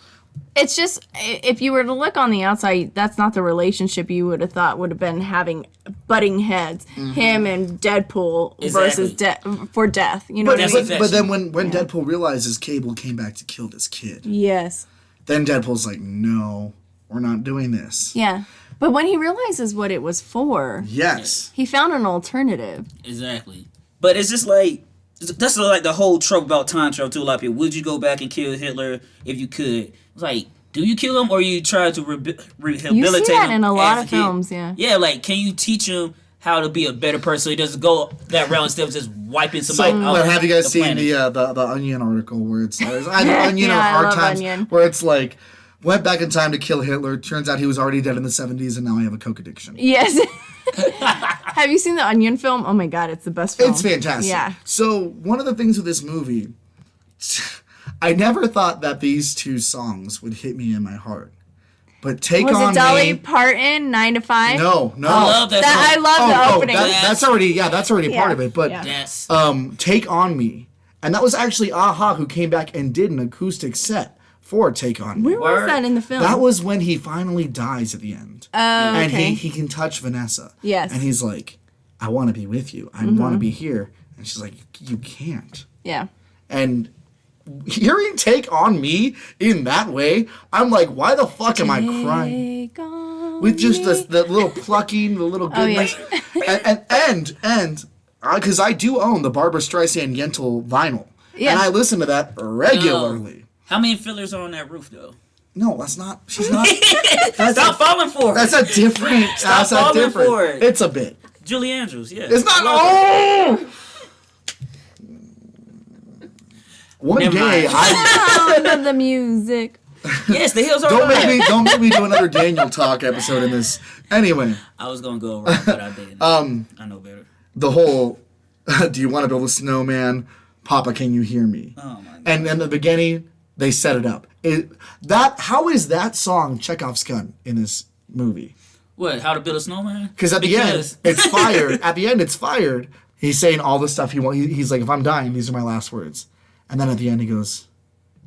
It's just, if you were to look on the outside, that's not the relationship you would have thought would have been having butting heads. Him and Deadpool versus for death. You know what I that's mean? affection. But then when Deadpool realizes Cable came back to kill this kid, Yes. then Deadpool's like, no, we're not doing this. Yeah. But when he realizes what it was for, Yes. he found an alternative. Exactly. But it's just like that's like the whole trope about time travel too. A lot of people, would you go back and kill Hitler if you could? It's like, do you kill him or you try to rehabilitate him? You see that in a lot as of kid? films, yeah. Yeah, like can you teach him how to be a better person so he doesn't go that route instead of just wiping somebody out? But have you guys the seen planet? the Onion article where it's Onion Yeah, or I Hard love Times Onion. where it's like went back in time to kill Hitler. Turns out he was already dead in the 70s, and now I have a coke addiction. Yes. Have you seen the Onion film? Oh my god, it's the best film. It's fantastic. Yeah. So one of the things with this movie, I never thought that these two songs would hit me in my heart. But Take Was On it Dolly Me. Parton, 9 to 5? No. I love that I song. love the opening. That's already part of it. But Yeah. Yes. Take On Me. And that was actually Aha who came back and did an acoustic set for Take On Me. Where was Word. that in the film? That was when he finally dies at the end. Oh, And okay. he can touch Vanessa. Yes. And he's like, I want to be with you. I want to be here. And she's like, you can't. Yeah. And hearing Take On Me in that way, I'm like, why the fuck am I crying? Take on With just me. the little plucking, the little Oh, yeah. goodness. and because I do own the Barbara Streisand Yentl vinyl. Yeah. And I listen to that regularly. How many fillers are on that roof though? No, that's not. She's not. Stop falling for it. That's a different. That's a falling different. for it. It's a bit. Julie Andrews, yeah. It's not. Oh! One Never day, mind. I love the music. Yes, the hills are don't alive. make me do another Daniel talk episode in this. Anyway, I was gonna go wrong, but I didn't. I know better. the whole, do you want to build a snowman? Papa, can you hear me? Oh my god. And in the beginning, they set it up. How is that song Chekhov's gun in this movie? What? How to build a snowman? Because at the end, it's fired. At the end, it's fired. He's saying all the stuff he wants. He's like, if I'm dying, these are my last words. And then at the end, he goes,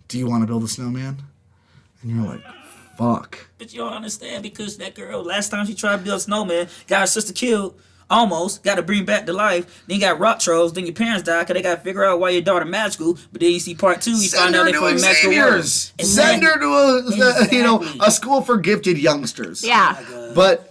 do you want to build a snowman? And you're like, fuck. But you don't understand because that girl, last time she tried to build a snowman, got her sister killed. Almost. Got to bring back to life. Then you got rock trolls. Then your parents die because they got to figure out why your daughter magical. But then you see part 2, you find out they from magical world. Send her to a school for gifted youngsters. Yeah. But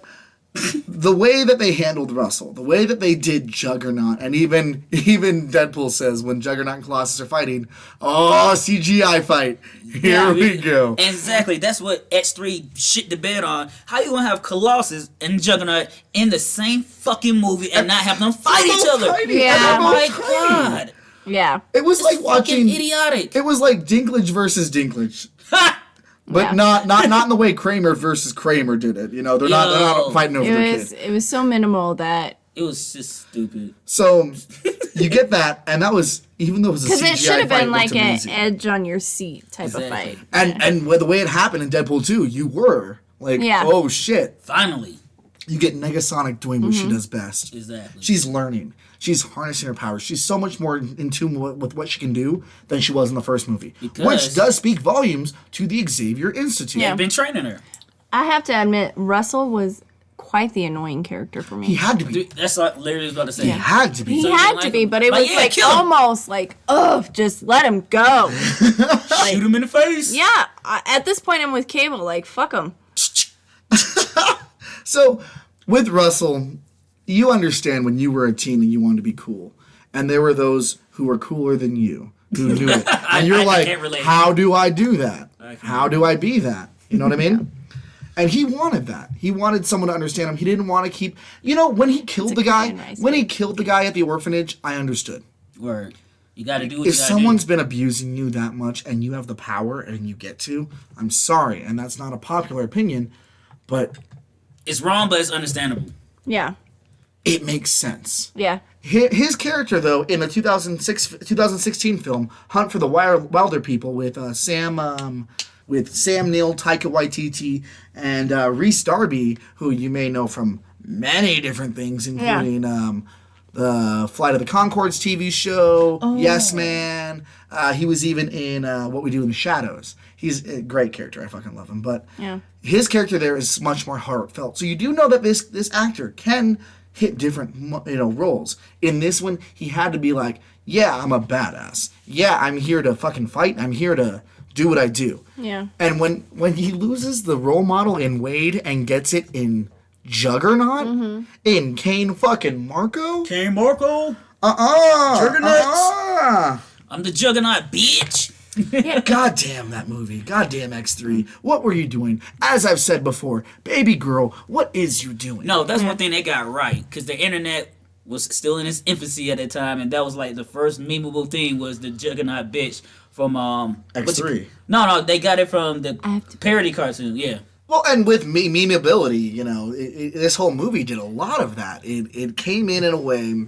the way that they handled Russell, the way that they did Juggernaut, and even Deadpool says when Juggernaut and Colossus are fighting, oh, CGI fight. Here we go. Exactly. That's what X3 shit the bed on. How you gonna have Colossus and Juggernaut in the same fucking movie and not have them fight each other? Yeah. Oh my god. Yeah. It was like watching. Idiotic. It was like Dinklage versus Dinklage. Ha! But Yeah. not in the way Kramer versus Kramer did it. You know, they're not fighting over their kid. It was so minimal that It was just stupid. So you get that, and that was, even though it was a CGI because it should have fight, been it like looked an amazing. edge on your seat type of Exactly. fight. And with the way it happened in Deadpool 2, you were like, Yeah. oh shit. Finally. You get Negasonic doing what Mm-hmm. she does best. Exactly. She's learning. She's harnessing her powers. She's so much more in tune with what she can do than she was in the first movie. Because- Which does speak volumes to the Xavier Institute. Yeah. They've been training her. I have to admit, Russell was quite the annoying character for me. He had to be. Dude, that's what Larry was about to say. He had to be. He So you had like to be, him? but it Like, was yeah, like kill him. almost like, ugh, just let him go. Shoot him in the face. Yeah, at this point, I'm with Cable. Like, fuck him. So, with Russell, you understand when you were a teen and you wanted to be cool. And there were those who were cooler than you, who knew it. And you're I like, can't relate. how do I do that? can't How do I be that? You know what I mean? And he wanted that. He wanted someone to understand him. He didn't want to keep... You know, when he killed the guy... Korean rice When he killed the guy at the orphanage, I understood. Word. You gotta do what If you gotta someone's do. been abusing you that much and you have the power and you get to, I'm sorry. And that's not a popular opinion, but It's wrong, but it's understandable. Yeah, it makes sense. yeah. His character, though, in the 2016 film Hunt for the Wilder People with Sam Neill, Taika Waititi, and Rhys Darby, who you may know from many different things, including the Flight of the Conchords TV show, Yes Man. He was even in What We Do in the Shadows. He's a great character. I fucking love him. But Yeah. his character there is much more heartfelt. So you do know that this actor can hit different roles. In this one, he had to be like, yeah, I'm a badass. Yeah, I'm here to fucking fight. I'm here to do what I do. Yeah. And when he loses the role model in Wade and gets it in Juggernaut, in Kane fucking Marco, King Marco. Juggernauts. I'm the Juggernaut, bitch. God damn that movie. God damn X3. What were you doing? As I've said before, baby girl, what is you doing? No, that's one thing they got right, because the internet was still in its infancy at that time, and that was like the first memeable thing was the Juggernaut bitch from X3. No, they got it from the I have to- parody cartoon. Yeah, Well, and with memeability, this whole movie did a lot of that. It came in a way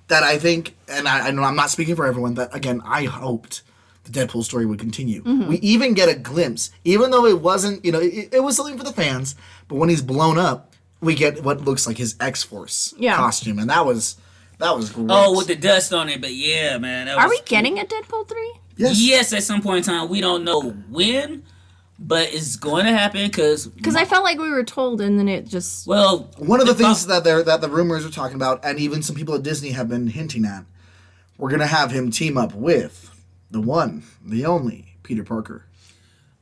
that I think, and I know I'm not speaking for everyone, that again, I hoped the Deadpool story would continue. We even get a glimpse, even though it wasn't, it was something for the fans, but when he's blown up, we get what looks like his X-Force costume, and that was great. Oh, with the dust on it, but yeah, man. That Are was we cute. getting a Deadpool 3? Yes, at some point in time. We don't know when, but it's going to happen because Because I felt like we were told, and then it just. well, One of the things that the rumors are talking about, and even some people at Disney have been hinting at, we're gonna have him team up with the one, the only Peter Parker.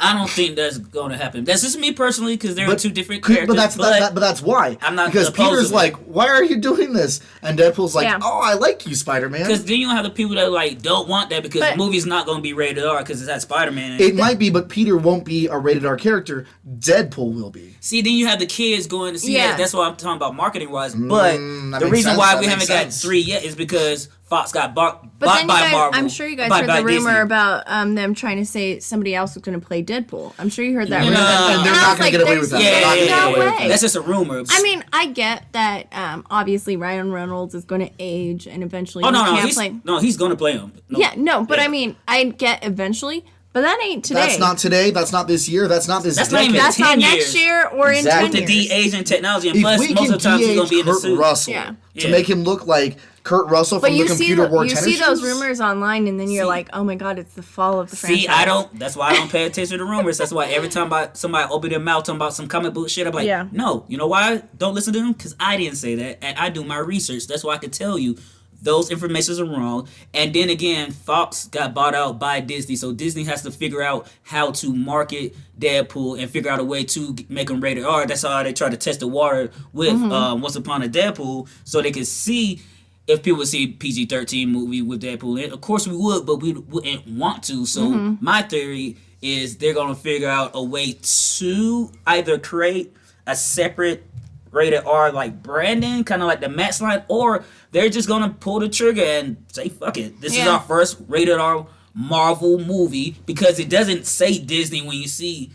I don't think that's going to happen. That's just me personally, because they're two different characters. But that's why. I'm not because opposed Peter's to like, why are you doing this? And Deadpool's like, oh, I like you, Spider-Man. Because then you don't have the people that like don't want that because the movie's not going to be rated R because it's at Spider-Man. It might be, but Peter won't be a rated R character. Deadpool will be. See, then you have the kids going to see that. That's what I'm talking about marketing-wise. But the reason why we haven't got 3 yet is because Fox got bought by Marvel. I'm sure you guys heard the rumor about them trying to say somebody else was going to play Deadpool. I'm sure you heard that rumor. And they're not going to get away with that. No way. That's just a rumor. I mean, I get that obviously Ryan Reynolds is going to age and eventually he's going to play him. But I mean, I get eventually. But that ain't today. That's not today. That's not this year. That's not this decade. That's not next year or in 10 years. With the de-aging technology, and plus, most of the time he's going to be in the suit. Russell to make him look like Kurt Russell from the computer war tennis shows. You see those rumors online, and then you're like, oh my god, it's the fall of the franchise. That's why I don't pay attention to rumors. That's why every time somebody open their mouth talking about some comic book shit, I'm like, no. You know why? Don't listen to them? Because I didn't say that, and I do my research. That's why I can tell you those informations are wrong. And then again, Fox got bought out by Disney, so Disney has to figure out how to market Deadpool and figure out a way to make them rated R. That's how they try to test the water with Once Upon a Deadpool, so they could see if people would see PG-13 movie with Deadpool. And of course we would, but we wouldn't want to. So my theory is they're going to figure out a way to either create a separate rated R like branding, kind of like the Max line, or they're just gonna pull the trigger and say, fuck it, this is our first rated R Marvel movie, because it doesn't say Disney when you see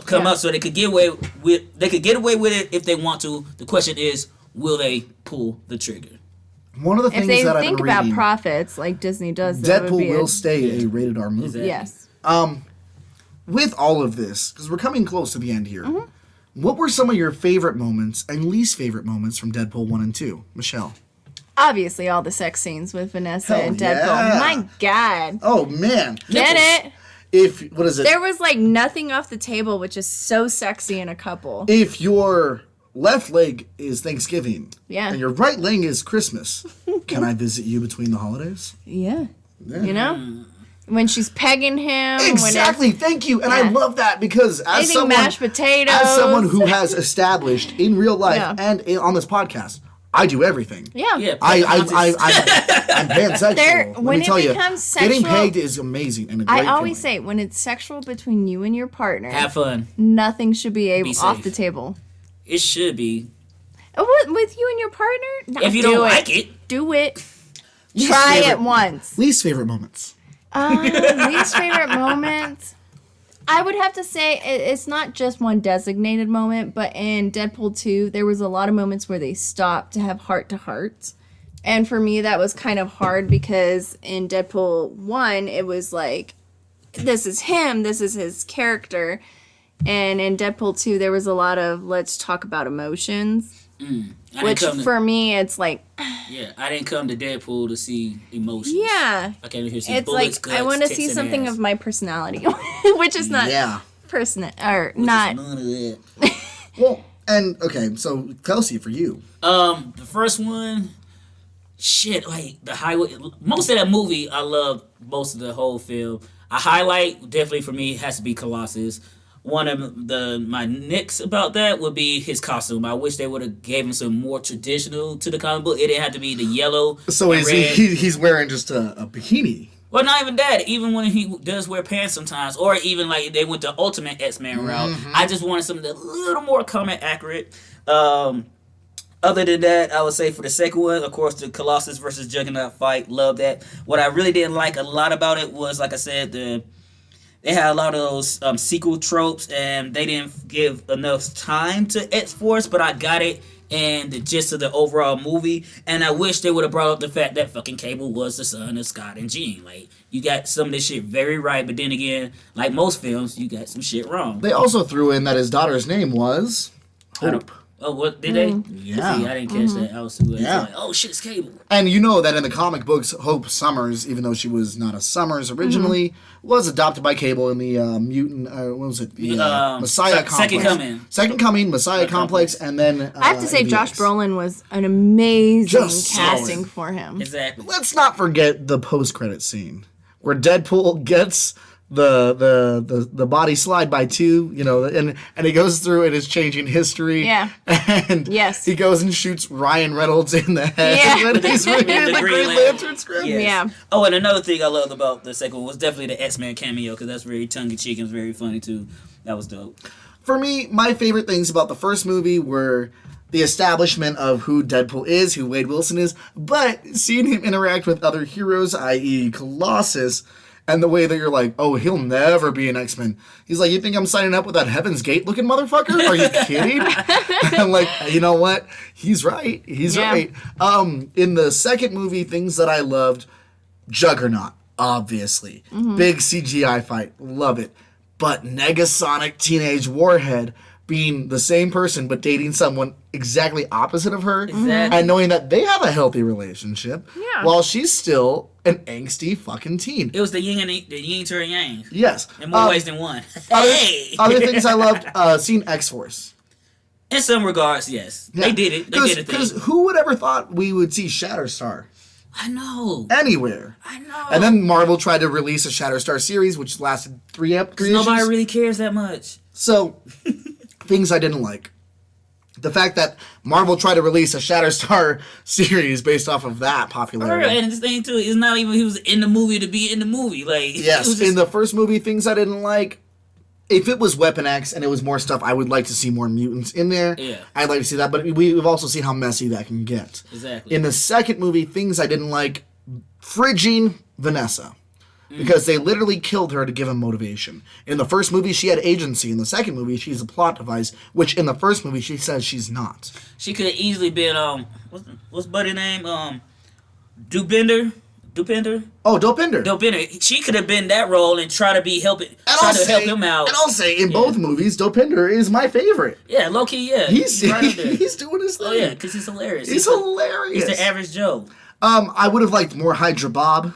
come up, so they could get away with it if they want to. The question is, will they pull the trigger? One of the things that I've been reading, think about profits like Disney does, Deadpool will stay a rated R movie. Exactly. Yes. With all of this, because we're coming close to the end here, what were some of your favorite moments and least favorite moments from Deadpool 1 and 2? Michelle. Obviously, all the sex scenes with Vanessa and Deadpool. Yeah. My God. Oh, man. Get it? What is it? There was like nothing off the table, which is so sexy in a couple. If your left leg is Thanksgiving and your right leg is Christmas, can I visit you between the holidays? Yeah. You know? When she's pegging him. Exactly. Thank you. And I love that because as mashed potatoes. As someone who has established in real life and on this podcast, I do everything. Yeah. I'm pansexual. Let me tell you, sexual, getting pegged is amazing and a great I always say, when it's sexual between you and your partner, have fun. Nothing should be off the table. It should be. With you and your partner? If you don't like it. Do it. Try it once. Least favorite moments. Least favorite moments. I would have to say it's not just one designated moment, but in Deadpool 2, there was a lot of moments where they stopped to have heart-to-hearts. And for me, that was kind of hard because in Deadpool 1, it was like, this is him, this is his character. And in Deadpool 2, there was a lot of, let's talk about emotions. Which for me, it's like... Yeah, I didn't come to Deadpool to see emotions. Yeah. I came here to see it's bullets, like, guts, I want to see something of my personality, which is not not... Well, and, okay, so, Kelsey, for you. The first one, like, the highway... Most of that movie, I love most of the whole film. A highlight, definitely for me, has to be Colossus. One of my nicks about that would be his costume. I wish they would have gave him some more traditional to the comic book. It didn't have to be the yellow. So he's wearing just a bikini. Well, not even that. Even when he does wear pants sometimes, or even like they went the Ultimate X-Men route. I just wanted something a little more comic accurate. Other than that, I would say for the second one, of course, the Colossus versus Juggernaut fight. Love that. What I really didn't like a lot about it was, like I said, they had a lot of those sequel tropes, and they didn't give enough time to X-Force, but I got it in the gist of the overall movie, and I wish they would have brought up the fact that fucking Cable was the son of Scott and Jean. Like, you got some of this shit very right, but then again, like most films, you got some shit wrong. They also threw in that his daughter's name was Hope. Oh, what did they? Yeah. See, I didn't catch that. I was like, oh shit, it's Cable. And you know that in the comic books, Hope Summers, even though she was not a Summers originally, was adopted by Cable in the mutant. What was it? The Messiah Complex. Second Coming, Messiah Complex, and then. I have to say, Josh Brolin was an amazing casting for him. Exactly. Let's not forget the post-credit scene where Deadpool gets the body slide by 2, and he goes through and is changing history. Yeah. And Yes. he goes and shoots Ryan Reynolds in the head Yeah. when he's reading the the Green Green Lantern. Lantern script. Yes. Yeah. Oh, and another thing I loved about the second one was definitely the X-Men cameo, because that's very tongue-in-cheek and very funny too. That was dope. For me, my favorite things about the first movie were the establishment of who Deadpool is, who Wade Wilson is, but seeing him interact with other heroes, i.e. Colossus, and the way that you're like, oh, he'll never be an X-Men. He's like, you think I'm signing up with that Heaven's Gate looking motherfucker? Are you kidding? I'm like, you know what? He's right. He's right. In the second movie, things that I loved, Juggernaut, obviously. Big CGI fight. Love it. But Negasonic Teenage Warhead being the same person but dating someone exactly opposite of her, and knowing that they have a healthy relationship while she's still an angsty fucking teen. It was the yin to her yang. Yes. In more ways than one. Other things I loved, seeing X-Force. In some regards, yes. Yeah. They did it. They did it. Because who would ever thought we would see Shatterstar I know. anywhere? I know. And then Marvel tried to release a Shatterstar series, which lasted 3 issues. Nobody really cares that much. So, things I didn't like. The fact that Marvel tried to release a Shatterstar series based off of that popularity. And the thing too, it's not even he was in the movie to be in the movie. Like Yes, it was in the first movie, things I didn't like. If it was Weapon X and it was more stuff, I would like to see more mutants in there. Yeah. I'd like to see that, but we've also seen how messy that can get. Exactly. In the second movie, things I didn't like, fridging Vanessa. Because they literally killed her to give him motivation. In the first movie, she had agency. In the second movie, she's a plot device, which in the first movie, she says she's not. She could have easily been what's buddy name? Dupinder? Oh, Dopinder. Dopinder. She could have been that role and try to help him out. And I'll say, in both movies, Dopinder is my favorite. Yeah, low key, yeah. He's right up there. he's doing his thing. Oh yeah, because he's hilarious. He's hilarious. He's the average Joe. I would have liked more Hydra Bob.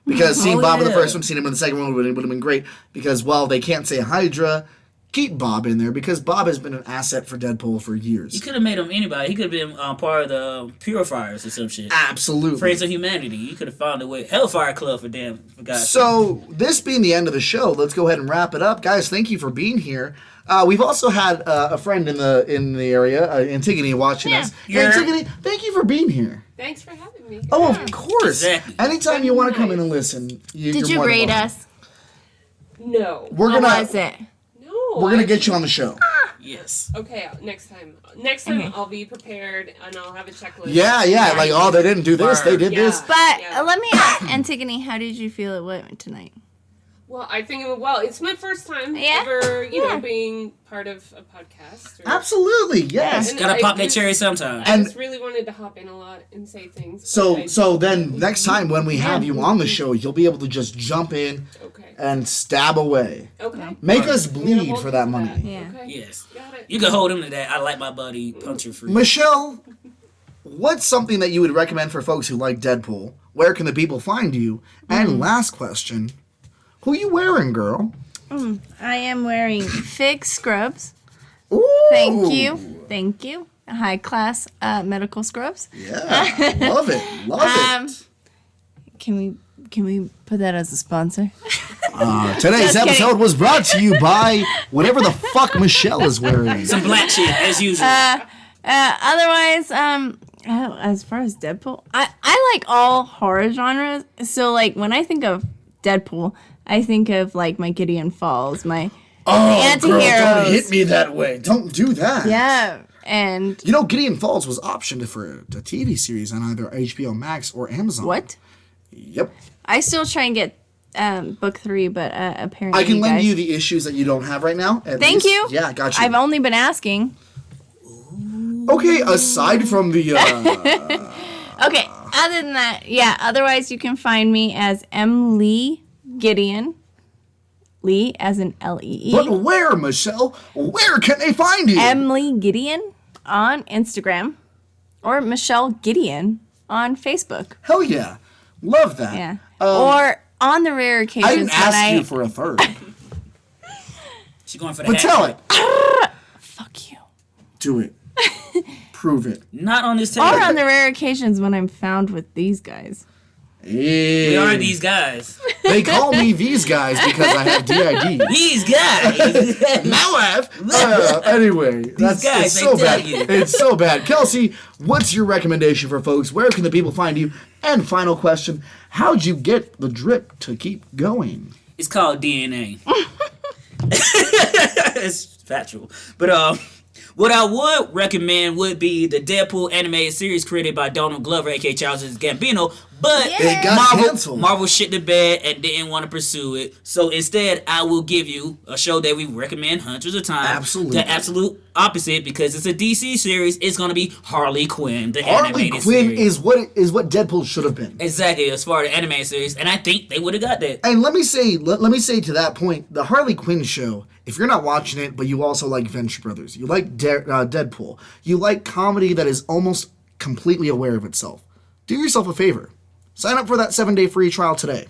Because seeing Bob in the first one, seeing him in the second one would have been great. Because, well, they can't say Hydra, keep Bob in there. Because Bob has been an asset for Deadpool for years. You could have made him anybody. He could have been part of the Purifiers or some shit. Absolutely. Friends of Humanity. You could have found a way. Hellfire Club for God's sake. So, this being the end of the show, let's go ahead and wrap it up. Guys, thank you for being here. We've also had a friend in the area, Antigone, watching us. Yeah. Antigone, thank you for being here. Thanks for having me. Oh, of course. Exactly. Anytime you want to come in and listen, Did you rate us? No. We're How gonna was it? No. we're gonna get you on the show. Yes. Okay, next time. Next time Okay. I'll be prepared and I'll have a checklist. Yeah. Like, oh, they didn't do this, they did Yeah. this. But Yeah. let me ask, Antigone, how did you feel it went tonight? Well, I think it went well. It's my first time Yeah? ever, you Yeah. know, being part of a podcast. Absolutely, yes. And Gotta I pop that just- cherry sometime. I And- just really wanted to hop in a lot and say things. So but I- so then next time when we have you on the show, you'll be able to just jump in Okay. and stab away. Okay. Make us I'm gonna bleed hold for you that to money. Yeah. Okay. Yes. Got it. You can hold him to that. I like my buddy puncher free. Michelle, what's something that you would recommend for folks who like Deadpool? Where can the people find you? And last question, who you wearing, girl? I am wearing fig scrubs. Ooh. Thank you. High class medical scrubs. Yeah, love it. Love Can we put that as a sponsor? it. Today's Just kidding. episode was brought to you by whatever the fuck Michelle is wearing. Some black shit as usual. Otherwise, as far as Deadpool, I like all horror genres. So like when I think of Deadpool, I think of like my Gideon Falls, my Girl, anti-heroes. don't hit me that way. Don't do that. Yeah, and You know, Gideon Falls was optioned for a TV series on either HBO Max or Amazon. what? Yep. I still try and get book 3, but apparently I can lend guys, you the issues that you don't have right now. at Thank least. you. Yeah, got you. I've only been asking. Okay, aside from the... Okay, other than that, yeah, otherwise you can find me as M. Lee Gideon. Lee as in L-E-E. But where, Michelle? Where can they find you? Emily Gideon on Instagram or Michelle Gideon on Facebook. Hell yeah. Love that. Yeah. Or on the rare I occasions didn't when ask you for a third. She's going for the But tell hat. it. Fuck you. Do it. Prove it. Not on this Or table. on the rare occasions when I'm found with these guys. We are these guys. They call me these guys because I have DID. These guys. Now I have. Anyway, guys, it's so they tell bad. you. It's so bad. Kelsey, what's your recommendation for folks? Where can the people find you? And final question, how'd you get the drip to keep going? It's called DNA. It's factual. But what I would recommend would be the Deadpool animated series created by Donald Glover, aka Childish Gambino. But It got canceled. Marvel shit the bed and didn't want to pursue it. So instead, I will give you a show that we recommend hundreds of times. Absolutely. The absolute opposite, because it's a DC series. It's going to be Harley Quinn, the Harley animated Quinn series. is what Deadpool should have been. Exactly, as far as the animated series. And I think they would have got that. And let me say to that point, the Harley Quinn show, if you're not watching it, but you also like Venture Brothers, you like Deadpool, you like comedy that is almost completely aware of itself, do yourself a favor. Sign up for that 7-day free trial today.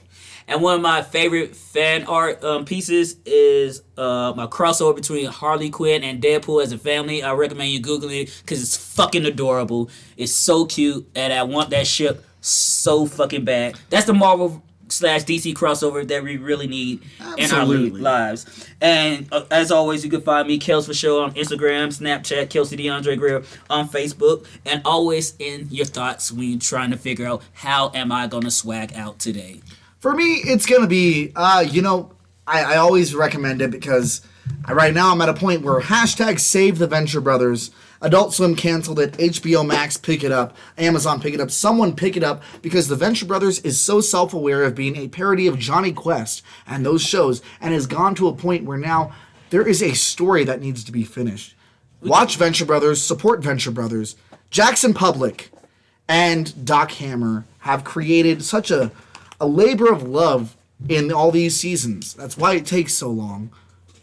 And one of my favorite fan art pieces is my crossover between Harley Quinn and Deadpool as a family. I recommend you Googling it because it's fucking adorable. It's so cute, and I want that ship so fucking bad. That's the Marvel / DC crossover that we really need in our lives. And as always, you can find me, Kels for Show, on Instagram, Snapchat, Kelsey DeAndre Greer on Facebook, and always in your thoughts when you're trying to figure out how am I going to swag out today. For me, it's going to be, I always recommend it because right now I'm at a point where hashtag save the Venture Brothers. Adult Swim canceled it. HBO Max pick it up. Amazon pick it up. Someone pick it up because the Venture Brothers is so self-aware of being a parody of Johnny Quest and those shows and has gone to a point where now there is a story that needs to be finished. Watch Venture Brothers. Support Venture Brothers. Jackson Public and Doc Hammer have created such a labor of love in all these seasons. That's why it takes so long.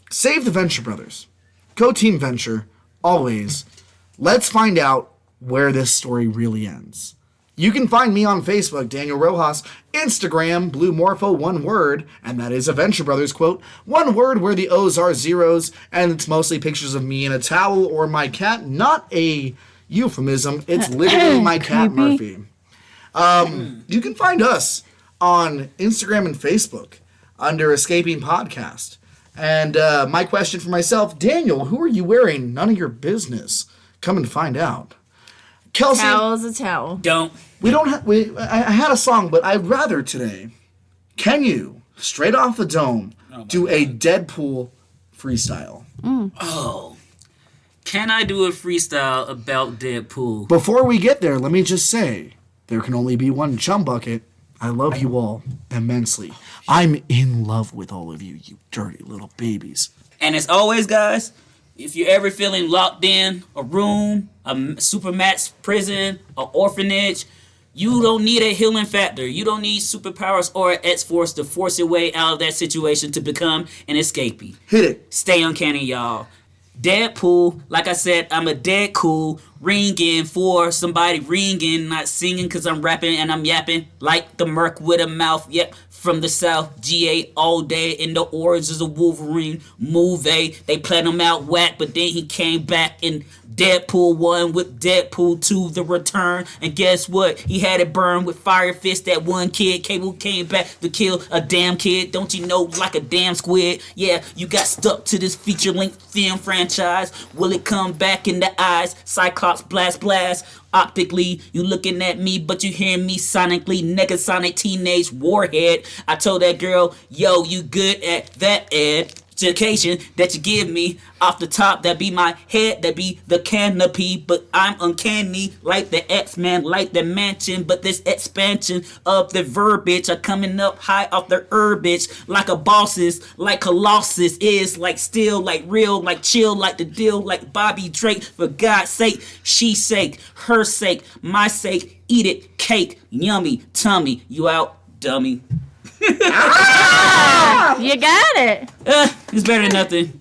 Save the Venture Brothers. Go Team Venture. Always. Let's find out where this story really ends. You can find me on Facebook, Daniel Rojas, Instagram, Blue Morpho, one word, and that is a Venture Brothers quote, one word where the O's are zeros, and it's mostly pictures of me in a towel or my cat, not a euphemism, it's literally my cat, Murphy. You can find us on Instagram and Facebook under Escaping Podcast. And my question for myself, Daniel, who are you wearing? None of your business. Come and find out. Kelsey, Towel's a towel. Don't. I had a song, but I'd rather today. Can you, straight off the dome, do a Deadpool freestyle? Oh. Can I do a freestyle about Deadpool? Before we get there, let me just say, there can only be one chum bucket. I love you all immensely. I'm in love with all of you, you dirty little babies. And as always, guys, if you're ever feeling locked in a room, a supermax prison, an orphanage, you don't need a healing factor. You don't need superpowers or an X-Force to force your way out of that situation to become an escapee. Hit it. Stay uncanny, y'all. Deadpool, like I said, I'm a dead cool ringing for somebody ringing, not singing because I'm rapping and I'm yapping like the Merc with a mouth. Yep, from the South, GA all day in the Origins of Wolverine movie. They played him out whack, but then he came back in Deadpool 1 with Deadpool 2, The Return. And guess what? He had it burned with Fire Fist. That one kid, Cable, came back to kill a damn kid. Don't you know, like a damn squid? Yeah, you got stuck to this feature-length film franchise. Will it come back in the eyes? Cyclops blast. Optically, you looking at me, but you hearing me sonically. Negasonic teenage warhead. I told that girl, yo, you good at that education that you give me. Off the top, that be my head, that be the canopy. But I'm uncanny, like the X-Men, like the mansion. But this expansion of the verbiage are coming up high off the herbage. Like a boss's, like Colossus is, like still, like real, like chill, like the deal, like Bobby Drake. For God's sake, she's sake, her sake, my sake, eat it, cake, yummy, tummy, you out, dummy. You got it. It's better than nothing.